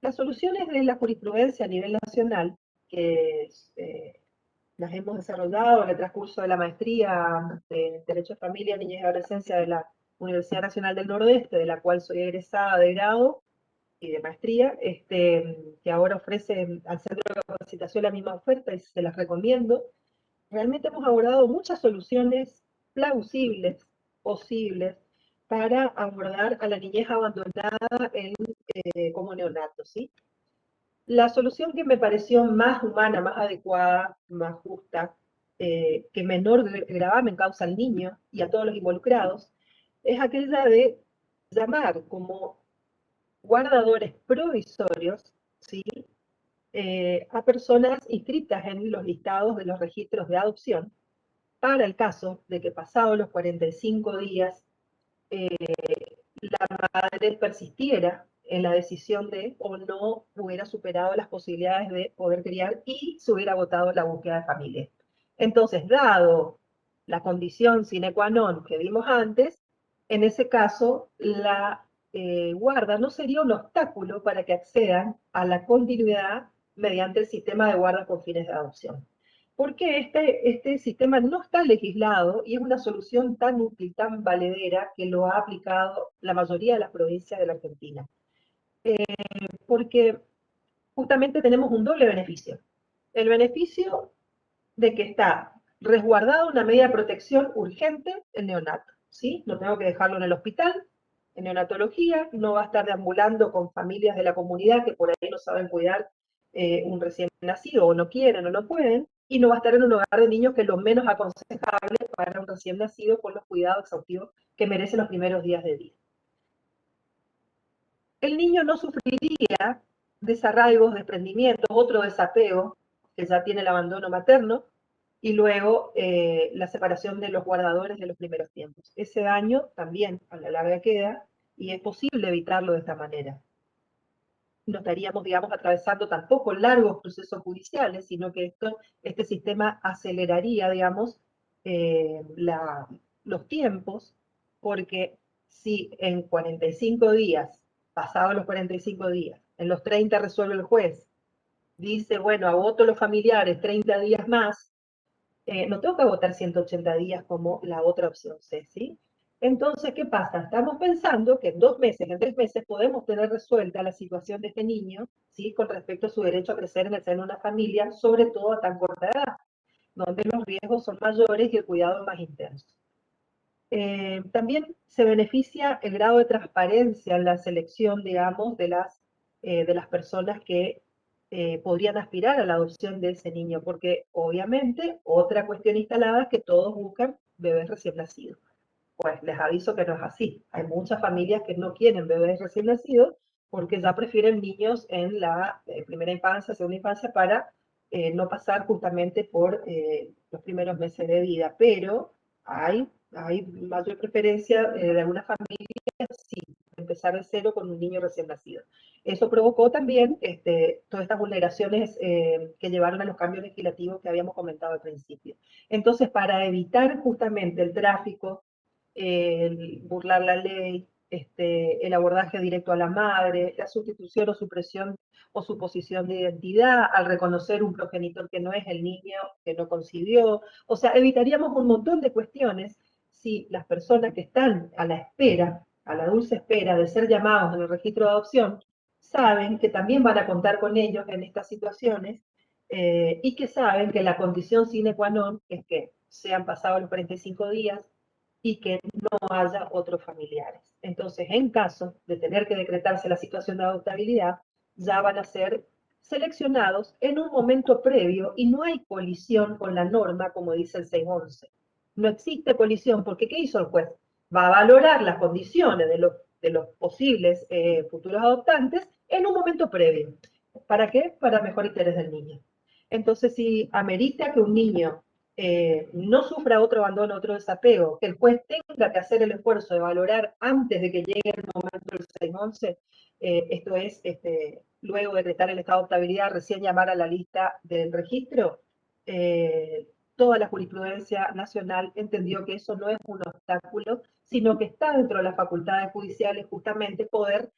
Las soluciones de la jurisprudencia a nivel nacional, que las hemos desarrollado en el transcurso de la maestría de Derecho de Familia, Niñez y Adolescencia de la Universidad Nacional del Nordeste, de la cual soy egresada de grado y de maestría, que ahora ofrece al Centro de Capacitación la misma oferta y se las recomiendo. Realmente hemos abordado muchas soluciones plausibles, posibles, para abordar a la niñez abandonada como neonato, ¿sí? La solución que me pareció más humana, más adecuada, más justa, que menor gravamen causa al niño y a todos los involucrados, es aquella de llamar como guardadores provisorios, ¿sí?, a personas inscritas en los listados de los registros de adopción, para el caso de que pasados los 45 días la madre persistiera en la decisión de o no hubiera superado las posibilidades de poder criar y se hubiera agotado la búsqueda de familia. Entonces, dado la condición sine qua non que vimos antes, en ese caso la guarda no sería un obstáculo para que accedan a la continuidad mediante el sistema de guarda con fines de adopción. Porque este sistema no está legislado y es una solución tan útil, tan valedera, que lo ha aplicado la mayoría de las provincias de la Argentina. Porque justamente tenemos un doble beneficio. El beneficio de que está resguardada una medida de protección urgente el neonato, ¿sí? No tengo que dejarlo en el hospital, en neonatología, no va a estar deambulando con familias de la comunidad que por ahí no saben cuidar un recién nacido, o no quieren o no pueden, y no va a estar en un hogar de niños, que es lo menos aconsejable para un recién nacido, con los cuidados exhaustivos que merecen los primeros días de vida. El niño no sufriría desarraigos, desprendimientos, otro desapego, que ya tiene el abandono materno, y luego la separación de los guardadores de los primeros tiempos. Ese daño también a la larga queda y es posible evitarlo de esta manera. No estaríamos, digamos, atravesando tampoco largos procesos judiciales, sino que este sistema aceleraría, digamos, los tiempos, porque si en 45 días, pasados los 45 días, en los 30 resuelve el juez, dice, bueno, agoto los familiares 30 días más, no tengo que agotar 180 días como la otra opción C, ¿sí? Entonces, ¿qué pasa? Estamos pensando que en 2 meses, en 3 meses, podemos tener resuelta la situación de este niño, ¿sí?, con respecto a su derecho a crecer en el seno de una familia, sobre todo a tan corta edad, donde los riesgos son mayores y el cuidado es más intenso. También se beneficia el grado de transparencia en la selección, digamos, de las personas que podrían aspirar a la adopción de ese niño, porque obviamente otra cuestión instalada es que todos buscan bebés recién nacidos. Pues les aviso que no es así. Hay muchas familias que no quieren bebés recién nacidos porque ya prefieren niños en la primera infancia, segunda infancia, para no pasar justamente por los primeros meses de vida. Pero hay mayor preferencia de algunas familias, sí, empezar de cero con un niño recién nacido. Eso provocó también todas estas vulneraciones que llevaron a los cambios legislativos que habíamos comentado al principio. Entonces, para evitar justamente el tráfico, el burlar la ley, el abordaje directo a la madre, la sustitución o supresión o suposición de identidad, al reconocer un progenitor que no es el niño que no concibió. O sea, evitaríamos un montón de cuestiones si las personas que están a la espera, a la dulce espera de ser llamados en el registro de adopción, saben que también van a contar con ellos en estas situaciones, y que saben que la condición sine qua non es que sean pasados los 45 días y que no haya otros familiares. Entonces, en caso de tener que decretarse la situación de adoptabilidad, ya van a ser seleccionados en un momento previo y no hay colisión con la norma, como dice el 611. No existe colisión, porque ¿qué hizo el juez? Va a valorar las condiciones de los posibles futuros adoptantes en un momento previo. ¿Para qué? Para mejor interés del niño. Entonces, si amerita que un niño no sufra otro abandono, otro desapego, que el juez tenga que hacer el esfuerzo de valorar antes de que llegue el momento del 611, esto es, luego decretar el estado de adoptabilidad, recién llamar a la lista del registro, toda la jurisprudencia nacional entendió que eso no es un obstáculo, sino que está dentro de las facultades judiciales justamente poder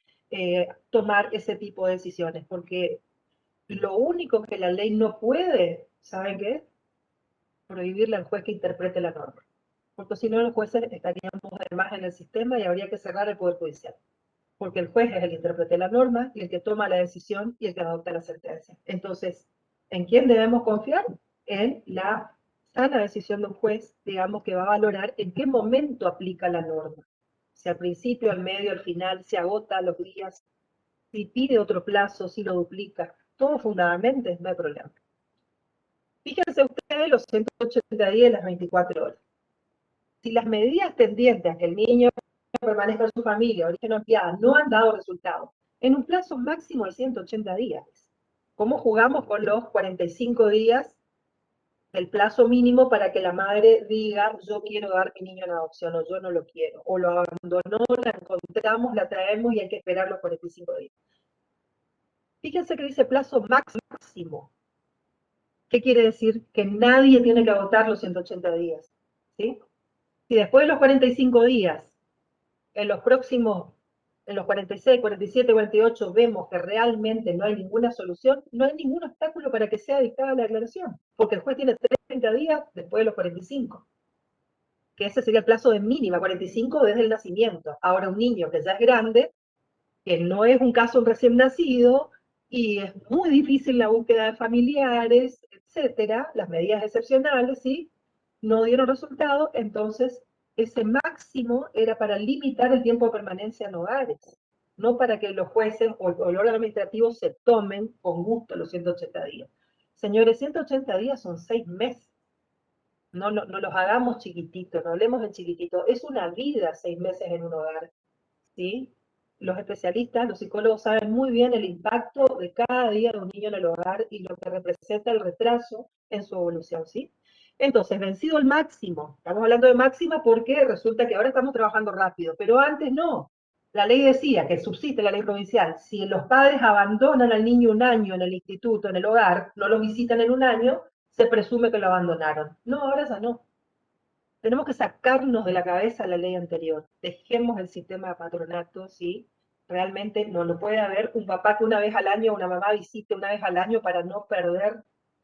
tomar ese tipo de decisiones, porque lo único que la ley no puede, ¿saben qué? Prohibirle al juez que interprete la norma, porque si no los jueces estaríamos de más en el sistema y habría que cerrar el Poder Judicial, porque el juez es el que interpreta la norma y el que toma la decisión y el que adopta la sentencia. Entonces, ¿en quién debemos confiar? En la sana decisión de un juez, digamos, que va a valorar en qué momento aplica la norma. Si al principio, al medio, al final, se agota los días, si pide otro plazo, si lo duplica, todo fundamentalmente, no hay problema. Fíjense ustedes los 180 días y las 24 horas. Si las medidas tendientes a que el niño permanezca en su familia, origen ampliada, no han dado resultado, en un plazo máximo de 180 días. ¿Cómo jugamos con los 45 días, el plazo mínimo para que la madre diga, yo quiero dar mi niño en adopción, o yo no lo quiero, o lo abandonó, la encontramos, la traemos y hay que esperar los 45 días? Fíjense que dice plazo máximo. ¿Qué quiere decir? Que nadie tiene que agotar los 180 días. ¿Sí? Si después de los 45 días, en los próximos, en los 46, 47, 48, vemos que realmente no hay ninguna solución, no hay ningún obstáculo para que sea dictada la declaración, porque el juez tiene 30 días después de los 45, que ese sería el plazo de mínima, 45 desde el nacimiento. Ahora un niño que ya es grande, que no es un caso recién nacido, y es muy difícil la búsqueda de familiares, etcétera, las medidas excepcionales, ¿sí? No dieron resultado, entonces ese máximo era para limitar el tiempo de permanencia en hogares, no para que los jueces o el órgano administrativo se tomen con gusto los 180 días. Señores, 180 días son 6 meses. No los hagamos chiquititos, no hablemos de chiquitito. Es una vida 6 meses en un hogar, ¿sí? Los especialistas, los psicólogos saben muy bien el impacto de cada día de un niño en el hogar y lo que representa el retraso en su evolución, ¿sí? Entonces, vencido el máximo, estamos hablando de máxima porque resulta que ahora estamos trabajando rápido, pero antes no. La ley decía que subsiste la ley provincial, si los padres abandonan al niño un año en el instituto, en el hogar, no lo visitan en un año, se presume que lo abandonaron. No, ahora ya no. Tenemos que sacarnos de la cabeza la ley anterior. Dejemos el sistema de patronato, ¿sí? Realmente no puede haber un papá que una vez al año, una mamá visite una vez al año para no perder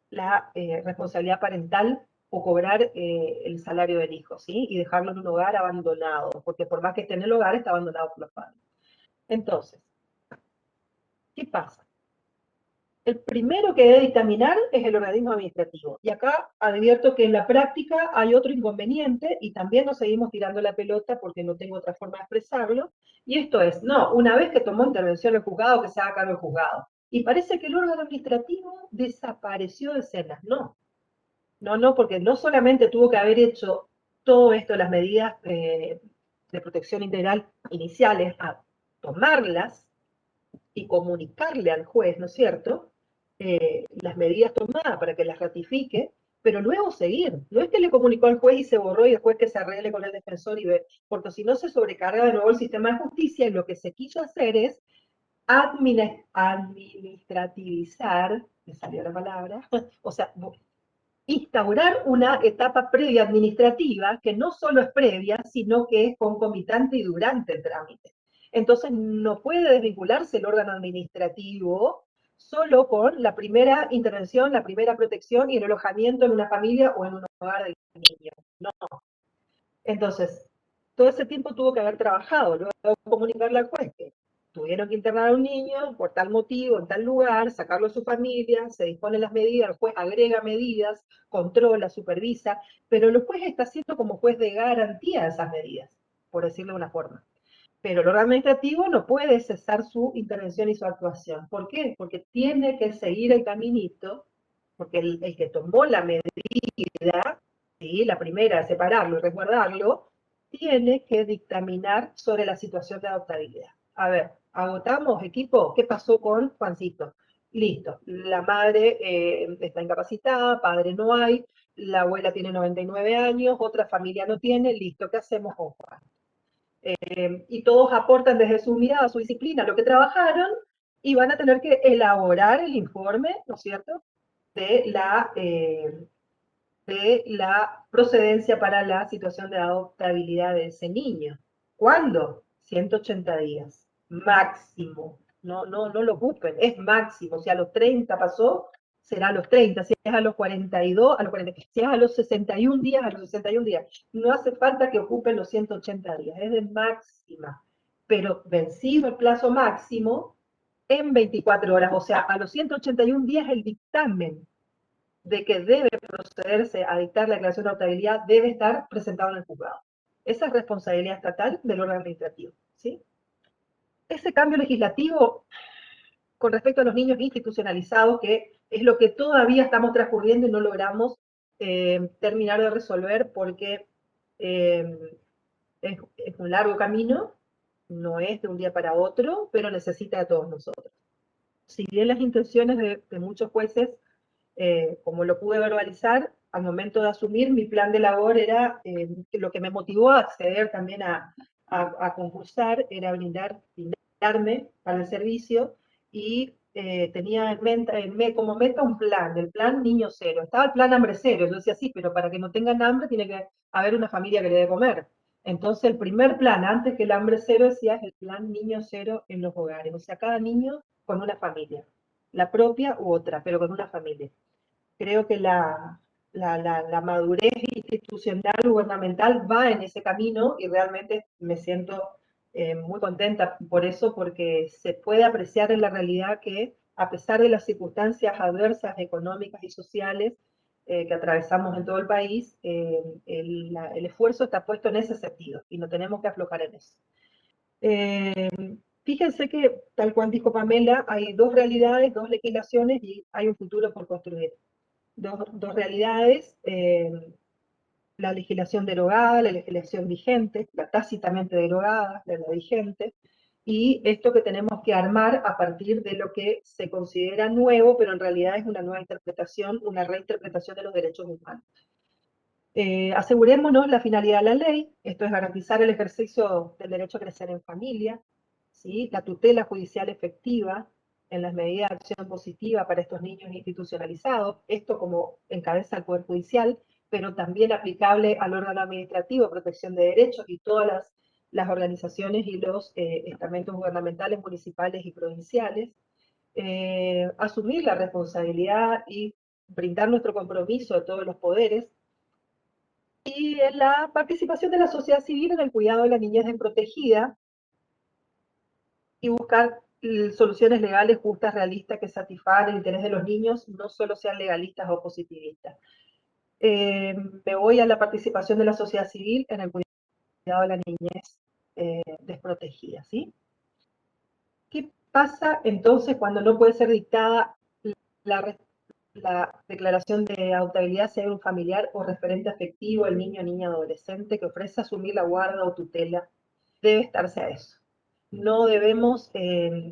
la responsabilidad parental o cobrar el salario del hijo, ¿sí? Y dejarlo en un hogar abandonado, porque por más que esté en el hogar, está abandonado por los padres. Entonces, ¿qué pasa? El primero que debe dictaminar es el organismo administrativo. Y acá advierto que en la práctica hay otro inconveniente y también nos seguimos tirando la pelota porque no tengo otra forma de expresarlo. Y esto es, no, una vez que tomó intervención el juzgado, que se haga cargo el juzgado. Y parece que el órgano administrativo desapareció de escena. No, no, porque no solamente tuvo que haber hecho todo esto, las medidas de protección integral iniciales, a tomarlas y comunicarle al juez, ¿no es cierto?, las medidas tomadas para que las ratifique, pero luego seguir. No es que le comunicó al juez y se borró y después que se arregle con el defensor y ve, porque si no se sobrecarga de nuevo el sistema de justicia y lo que se quiso hacer es administrativizar, me salió la palabra, o sea, instaurar una etapa previa administrativa que no solo es previa, sino que es concomitante y durante el trámite. Entonces, no puede desvincularse el órgano administrativo solo con la primera intervención, la primera protección y el alojamiento en una familia o en un hogar del niño. No. Entonces, todo ese tiempo tuvo que haber trabajado, luego comunicarle al juez que tuvieron que internar a un niño por tal motivo, en tal lugar, sacarlo de su familia, se disponen las medidas, el juez agrega medidas, controla, supervisa, pero el juez está siendo como juez de garantía de esas medidas, por decirlo de una forma. Pero el órgano administrativo no puede cesar su intervención y su actuación. ¿Por qué? Porque tiene que seguir el caminito, porque el que tomó la medida ¿sí? La primera, separarlo y resguardarlo, tiene que dictaminar sobre la situación de adoptabilidad. A ver, agotamos, equipo, ¿qué pasó con Juancito? Listo, la madre está incapacitada, padre no hay, la abuela tiene 99 años, otra familia no tiene, listo, ¿qué hacemos con Juan? Y todos aportan desde su mirada, su disciplina, lo que trabajaron, y van a tener que elaborar el informe, ¿no es cierto?, de la procedencia para la situación de adoptabilidad de ese niño. ¿Cuándo? 180 días, máximo. No lo ocupen, es máximo. Si a los 30 pasó, será a los 30. Si es a los 42, a los 40. Si es a los 61 días, a los 61 días. No hace falta que ocupen los 180 días, es de máxima. Pero vencido el plazo máximo, en 24 horas, o sea, a los 181 días el dictamen de que debe procederse a dictar la declaración de adoptabilidad debe estar presentado en el juzgado. Esa es responsabilidad estatal del órgano administrativo, ¿sí? Ese cambio legislativo con respecto a los niños institucionalizados, que es lo que todavía estamos transcurriendo y no logramos terminar de resolver porque es un largo camino, no es de un día para otro, pero necesita de todos nosotros. Si bien las intenciones de muchos jueces, como lo pude verbalizar, al momento de asumir mi plan de labor era, lo que me motivó a acceder también a concursar, era brindarme para el servicio y tenía como meta un plan, el plan Niño Cero. Estaba el plan Hambre Cero, yo decía, sí, pero para que no tengan hambre tiene que haber una familia que le dé comer. Entonces el primer plan, antes que el Hambre Cero, decía, es el plan Niño Cero en los hogares. O sea, cada niño con una familia, la propia u otra, pero con una familia. Creo que la madurez institucional, gubernamental, va en ese camino y realmente me siento muy contenta por eso, porque se puede apreciar en la realidad que a pesar de las circunstancias adversas económicas y sociales que atravesamos en todo el país, el esfuerzo está puesto en ese sentido y no tenemos que aflojar en eso. Fíjense que, tal cual dijo Pamela, hay dos realidades, dos legislaciones y hay un futuro por construir. Dos realidades, la legislación derogada, la legislación vigente, la tácitamente derogada, la vigente, y esto que tenemos que armar a partir de lo que se considera nuevo, pero en realidad es una nueva interpretación, una reinterpretación de los derechos humanos. Asegurémonos la finalidad de la ley, esto es garantizar el ejercicio del derecho a crecer en familia, ¿sí? La tutela judicial efectiva en las medidas de acción positiva para estos niños institucionalizados, esto como encabeza el Poder Judicial, pero también aplicable al órgano administrativo, protección de derechos y todas las organizaciones y los estamentos gubernamentales, municipales y provinciales. Asumir la responsabilidad y brindar nuestro compromiso de todos los poderes, y en la participación de la sociedad civil en el cuidado de la niñez desprotegida y buscar soluciones legales justas, realistas, que satisfagan el interés de los niños, no solo sean legalistas o positivistas. Me voy a la participación de la sociedad civil en el cuidado de la niñez desprotegida, ¿sí? ¿Qué pasa entonces cuando no puede ser dictada la declaración de adoptabilidad si hay un familiar o referente afectivo, el niño o niña adolescente que ofrece asumir la guarda o tutela? Debe estarse a eso. No debemos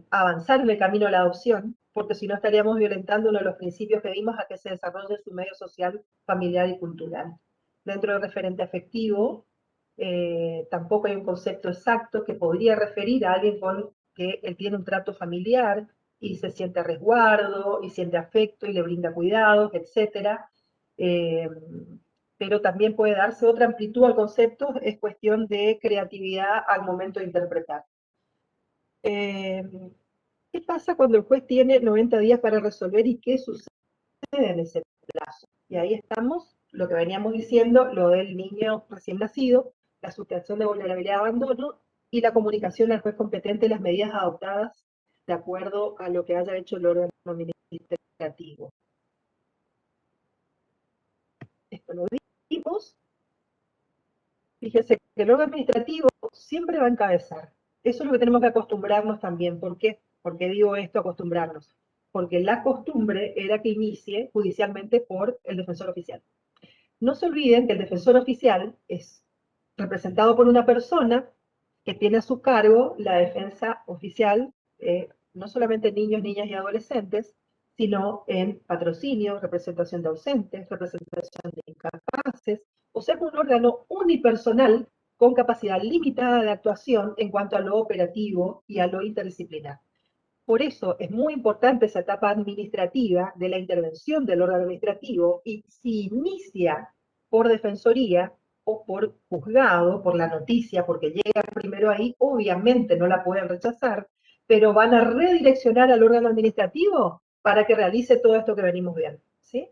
avanzar en el camino de la adopción, porque si no estaríamos violentando uno de los principios que dimos a que se desarrolle su medio social, familiar y cultural. Dentro del referente afectivo, tampoco hay un concepto exacto que podría referir a alguien con que él tiene un trato familiar y se siente a resguardo y siente afecto y le brinda cuidados, etc. Pero también puede darse otra amplitud al concepto, es cuestión de creatividad al momento de interpretar. ¿Qué pasa cuando el juez tiene 90 días para resolver y qué sucede en ese plazo? Y ahí estamos, lo que veníamos diciendo, lo del niño recién nacido, la suspensión de vulnerabilidad de abandono y la comunicación al juez competente de las medidas adoptadas de acuerdo a lo que haya hecho el órgano administrativo. Esto lo vimos. Fíjense que el órgano administrativo siempre va a encabezar. Eso es lo que tenemos que acostumbrarnos también. ¿Por qué? ¿Por qué digo esto, acostumbrarnos? Porque la costumbre era que inicie judicialmente por el defensor oficial. No se olviden que el defensor oficial es representado por una persona que tiene a su cargo la defensa oficial, no solamente en niños, niñas y adolescentes, sino en patrocinio, representación de ausentes, representación de incapaces, o sea, un órgano unipersonal con capacidad limitada de actuación en cuanto a lo operativo y a lo interdisciplinar. Por eso es muy importante esa etapa administrativa de la intervención del órgano administrativo y si inicia por defensoría o por juzgado, por la noticia, porque llega primero ahí, obviamente no la pueden rechazar, pero van a redireccionar al órgano administrativo para que realice todo esto que venimos viendo. ¿Sí?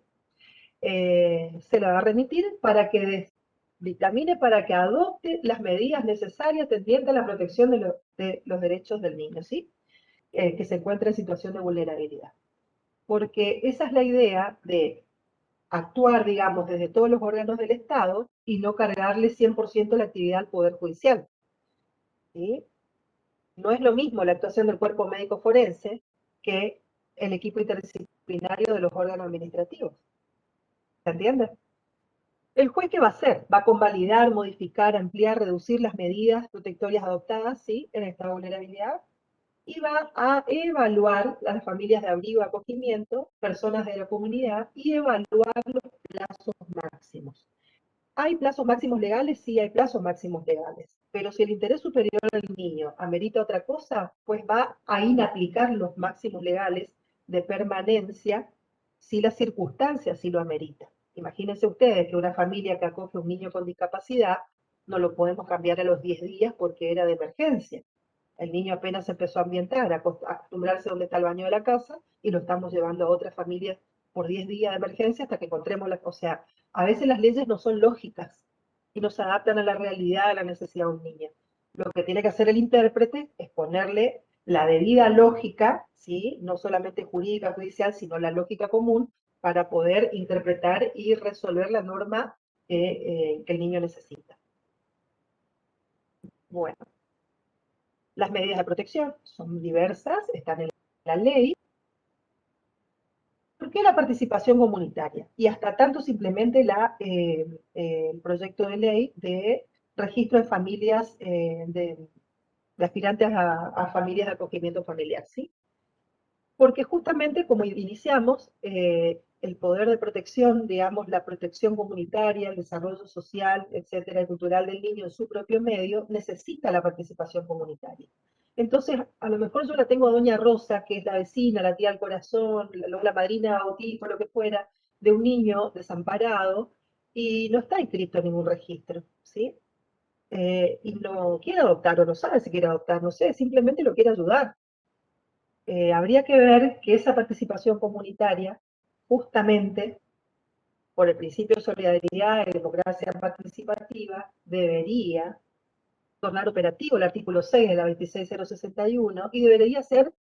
Se la va a remitir para que dictamine, para que adopte las medidas necesarias tendientes a la protección de los derechos del niño. ¿Sí? Que se encuentra en situación de vulnerabilidad. Porque esa es la idea de actuar, digamos, desde todos los órganos del Estado y no cargarle 100% la actividad al Poder Judicial. ¿Sí? No es lo mismo la actuación del cuerpo médico forense que el equipo interdisciplinario de los órganos administrativos. ¿Se entiende? ¿El juez qué va a hacer? Va a convalidar, modificar, ampliar, reducir las medidas protectorias adoptadas, ¿sí?, en esta vulnerabilidad, y va a evaluar las familias de abrigo, acogimiento, personas de la comunidad, y evaluar los plazos máximos. ¿Hay plazos máximos legales? Sí, hay plazos máximos legales. Pero si el interés superior del niño amerita otra cosa, pues va a inaplicar los máximos legales de permanencia si las circunstancias sí lo ameritan. Imagínense ustedes que una familia que acoge a un niño con discapacidad no lo podemos cambiar a los 10 días porque era de emergencia. El niño apenas empezó a ambientar, a acostumbrarse donde está el baño de la casa, y lo estamos llevando a otras familias por 10 días de emergencia hasta que encontremos la... O sea, a veces las leyes no son lógicas y no se adaptan a la realidad, a la necesidad de un niño. Lo que tiene que hacer el intérprete es ponerle la debida lógica, ¿sí?, no solamente jurídica, judicial, sino la lógica común para poder interpretar y resolver la norma que el niño necesita. Bueno, las medidas de protección son diversas, están en la ley. ¿Por qué la participación comunitaria? Y hasta tanto se implemente el proyecto de ley de registro de familias, de aspirantes a familias de acogimiento familiar, ¿sí? Porque justamente como iniciamos, el poder de protección, digamos, la protección comunitaria, el desarrollo social, etcétera, y cultural del niño en su propio medio, necesita la participación comunitaria. Entonces, a lo mejor yo la tengo a doña Rosa, que es la vecina, la tía del corazón, la madrina bautismo, lo que fuera, de un niño desamparado, y no está inscrito en ningún registro, ¿sí? Y no quiere adoptar, o no sabe si quiere adoptar, no sé, simplemente lo quiere ayudar. Habría que ver que esa participación comunitaria, justamente por el principio de solidaridad y democracia participativa, debería tornar operativo el artículo 6 de la 26061 y debería ser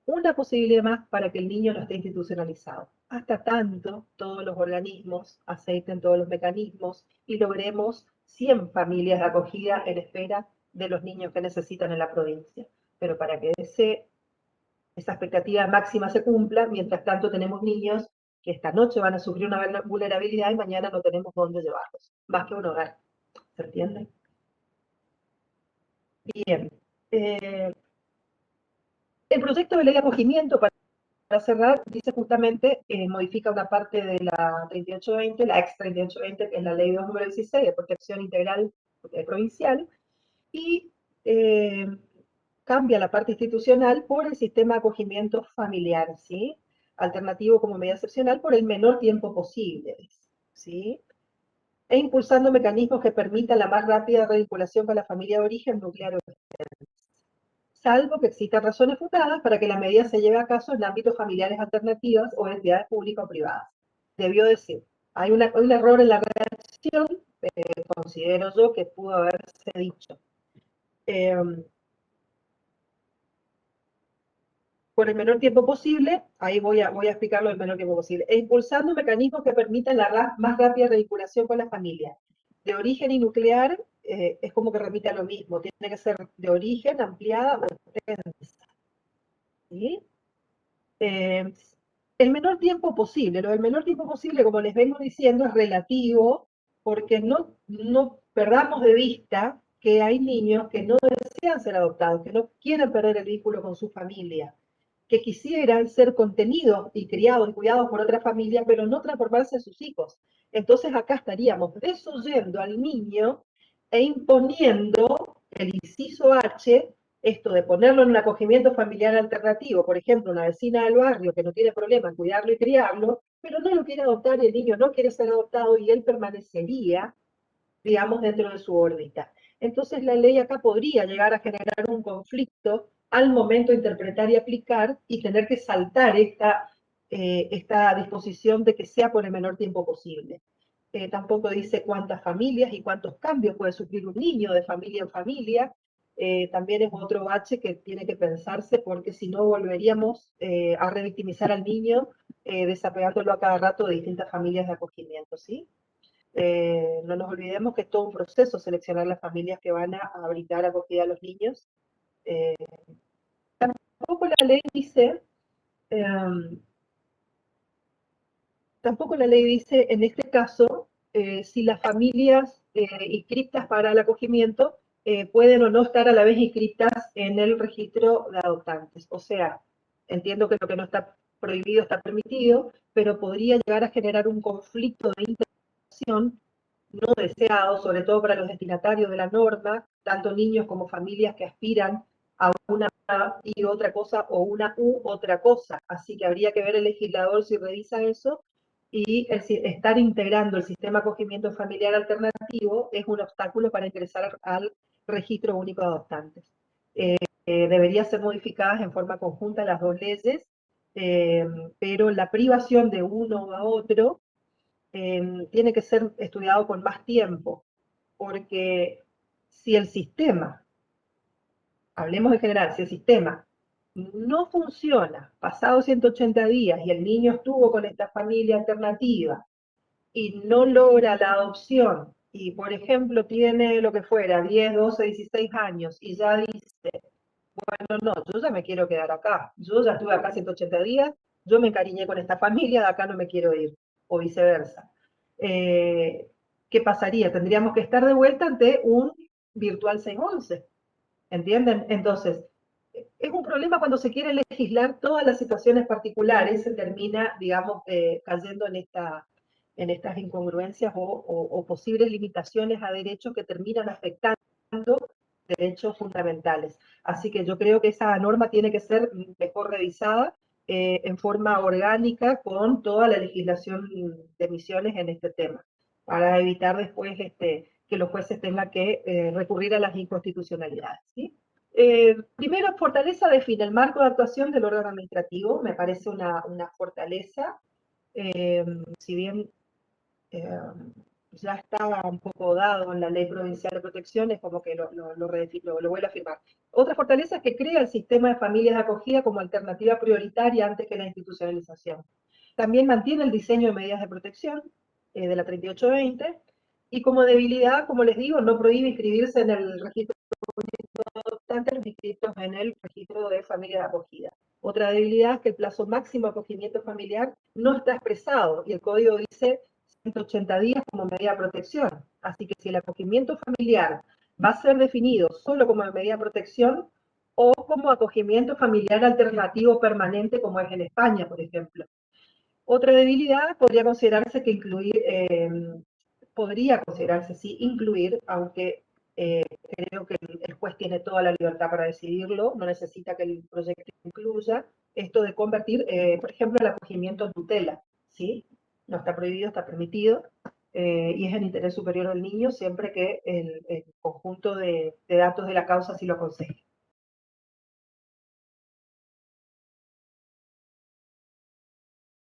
una posibilidad más para que el niño no esté institucionalizado. Hasta tanto todos los organismos acepten todos los mecanismos y logremos 100 familias de acogida en espera de los niños que necesitan en la provincia. Pero para que esa expectativa máxima se cumpla, mientras tanto tenemos niños que esta noche van a sufrir una vulnerabilidad y mañana no tenemos dónde llevarlos, más que un hogar. ¿Se entiende? Bien. El proyecto de ley de acogimiento, para cerrar, dice justamente, modifica una parte de la 3820, la ex 3820, que es la ley 2 número 16 de protección integral provincial, y cambia la parte institucional por el sistema de acogimiento familiar, ¿sí? Alternativo como medida excepcional por el menor tiempo posible, ¿sí? E impulsando mecanismos que permitan la más rápida revinculación con la familia de origen nuclear o salvo que existan razones fundadas para que la medida se lleve a cabo en ámbitos familiares alternativos o entidades públicas o privadas. Debió decir, hay un error en la redacción, considero yo que pudo haberse dicho. Por el menor tiempo posible, ahí voy a explicarlo el menor tiempo posible, e impulsando mecanismos que permitan la más rápida revinculación con la familia. De origen y nuclear es como que remite a lo mismo, tiene que ser de origen, ampliada o extensa. ¿Sí? El menor tiempo posible, lo del menor tiempo posible, como les vengo diciendo, es relativo porque no perdamos de vista que hay niños que no desean ser adoptados, que no quieren perder el vínculo con su familia, que quisieran ser contenidos y criados y cuidados por otra familia, pero no transformarse en sus hijos. Entonces acá estaríamos desoyendo al niño e imponiendo el inciso H, esto de ponerlo en un acogimiento familiar alternativo, por ejemplo, una vecina del barrio que no tiene problema en cuidarlo y criarlo, pero no lo quiere adoptar y el niño no quiere ser adoptado y él permanecería, digamos, dentro de su órbita. Entonces la ley acá podría llegar a generar un conflicto al momento de interpretar y aplicar y tener que saltar esta disposición de que sea por el menor tiempo posible. Tampoco dice cuántas familias y cuántos cambios puede sufrir un niño de familia en familia. También es otro bache que tiene que pensarse porque si no volveríamos a revictimizar al niño desapegándolo a cada rato de distintas familias de acogimiento, ¿sí? No nos olvidemos que es todo un proceso seleccionar las familias que van a brindar acogida a los niños. Eh, tampoco la ley dice, eh, tampoco la ley dice en este caso si las familias inscritas para el acogimiento pueden o no estar a la vez inscritas en el registro de adoptantes. O sea, entiendo que lo que no está prohibido está permitido, pero podría llegar a generar un conflicto de interpretación no deseado, sobre todo para los destinatarios de la norma, tanto niños como familias que aspiran a una y otra cosa o una u otra cosa. Así que habría que ver el legislador si revisa eso y estar integrando el sistema de acogimiento familiar alternativo es un obstáculo para ingresar al registro único de adoptantes. Debería ser modificadas en forma conjunta las dos leyes, pero la privación de uno a otro tiene que ser estudiado con más tiempo, porque si el sistema, hablemos en general, si el sistema no funciona pasados 180 días y el niño estuvo con esta familia alternativa y no logra la adopción y, por ejemplo, tiene lo que fuera, 10, 12, 16 años y ya dice, bueno, no, yo ya me quiero quedar acá, yo ya estuve acá 180 días, yo me encariñé con esta familia, de acá no me quiero ir, o viceversa. ¿Qué pasaría? Tendríamos que estar de vuelta ante un virtual 611, ¿entienden? Entonces, es un problema cuando se quiere legislar todas las situaciones particulares, se termina, digamos, cayendo en estas incongruencias o posibles limitaciones a derechos que terminan afectando derechos fundamentales. Así que yo creo que esa norma tiene que ser mejor revisada en forma orgánica con toda la legislación de emisiones en este tema, para evitar después que los jueces tengan que recurrir a las inconstitucionalidades, ¿sí? Primero, fortaleza define el marco de actuación del órgano administrativo, me parece una fortaleza, si bien ya estaba un poco dado en la ley provincial de protección, es como que lo vuelve a afirmar. Otra fortaleza es que crea el sistema de familias de acogida como alternativa prioritaria antes que la institucionalización. También mantiene el diseño de medidas de protección de la 3820 y como debilidad, como les digo, no prohíbe inscribirse en el registro de adoptantes los inscritos en el registro de familias de acogida. Otra debilidad es que el plazo máximo de acogimiento familiar no está expresado y el código dice 180 días como medida de protección. Así que si el acogimiento familiar va a ser definido solo como medida de protección o como acogimiento familiar alternativo permanente como es en España, por ejemplo. Otra debilidad podría considerarse que sí, incluir, aunque creo que el juez tiene toda la libertad para decidirlo, no necesita que el proyecto incluya esto de convertir, por ejemplo, el acogimiento en tutela, ¿sí? No está prohibido, está permitido, y es en interés superior del niño siempre que el conjunto de datos de la causa sí lo aconseje.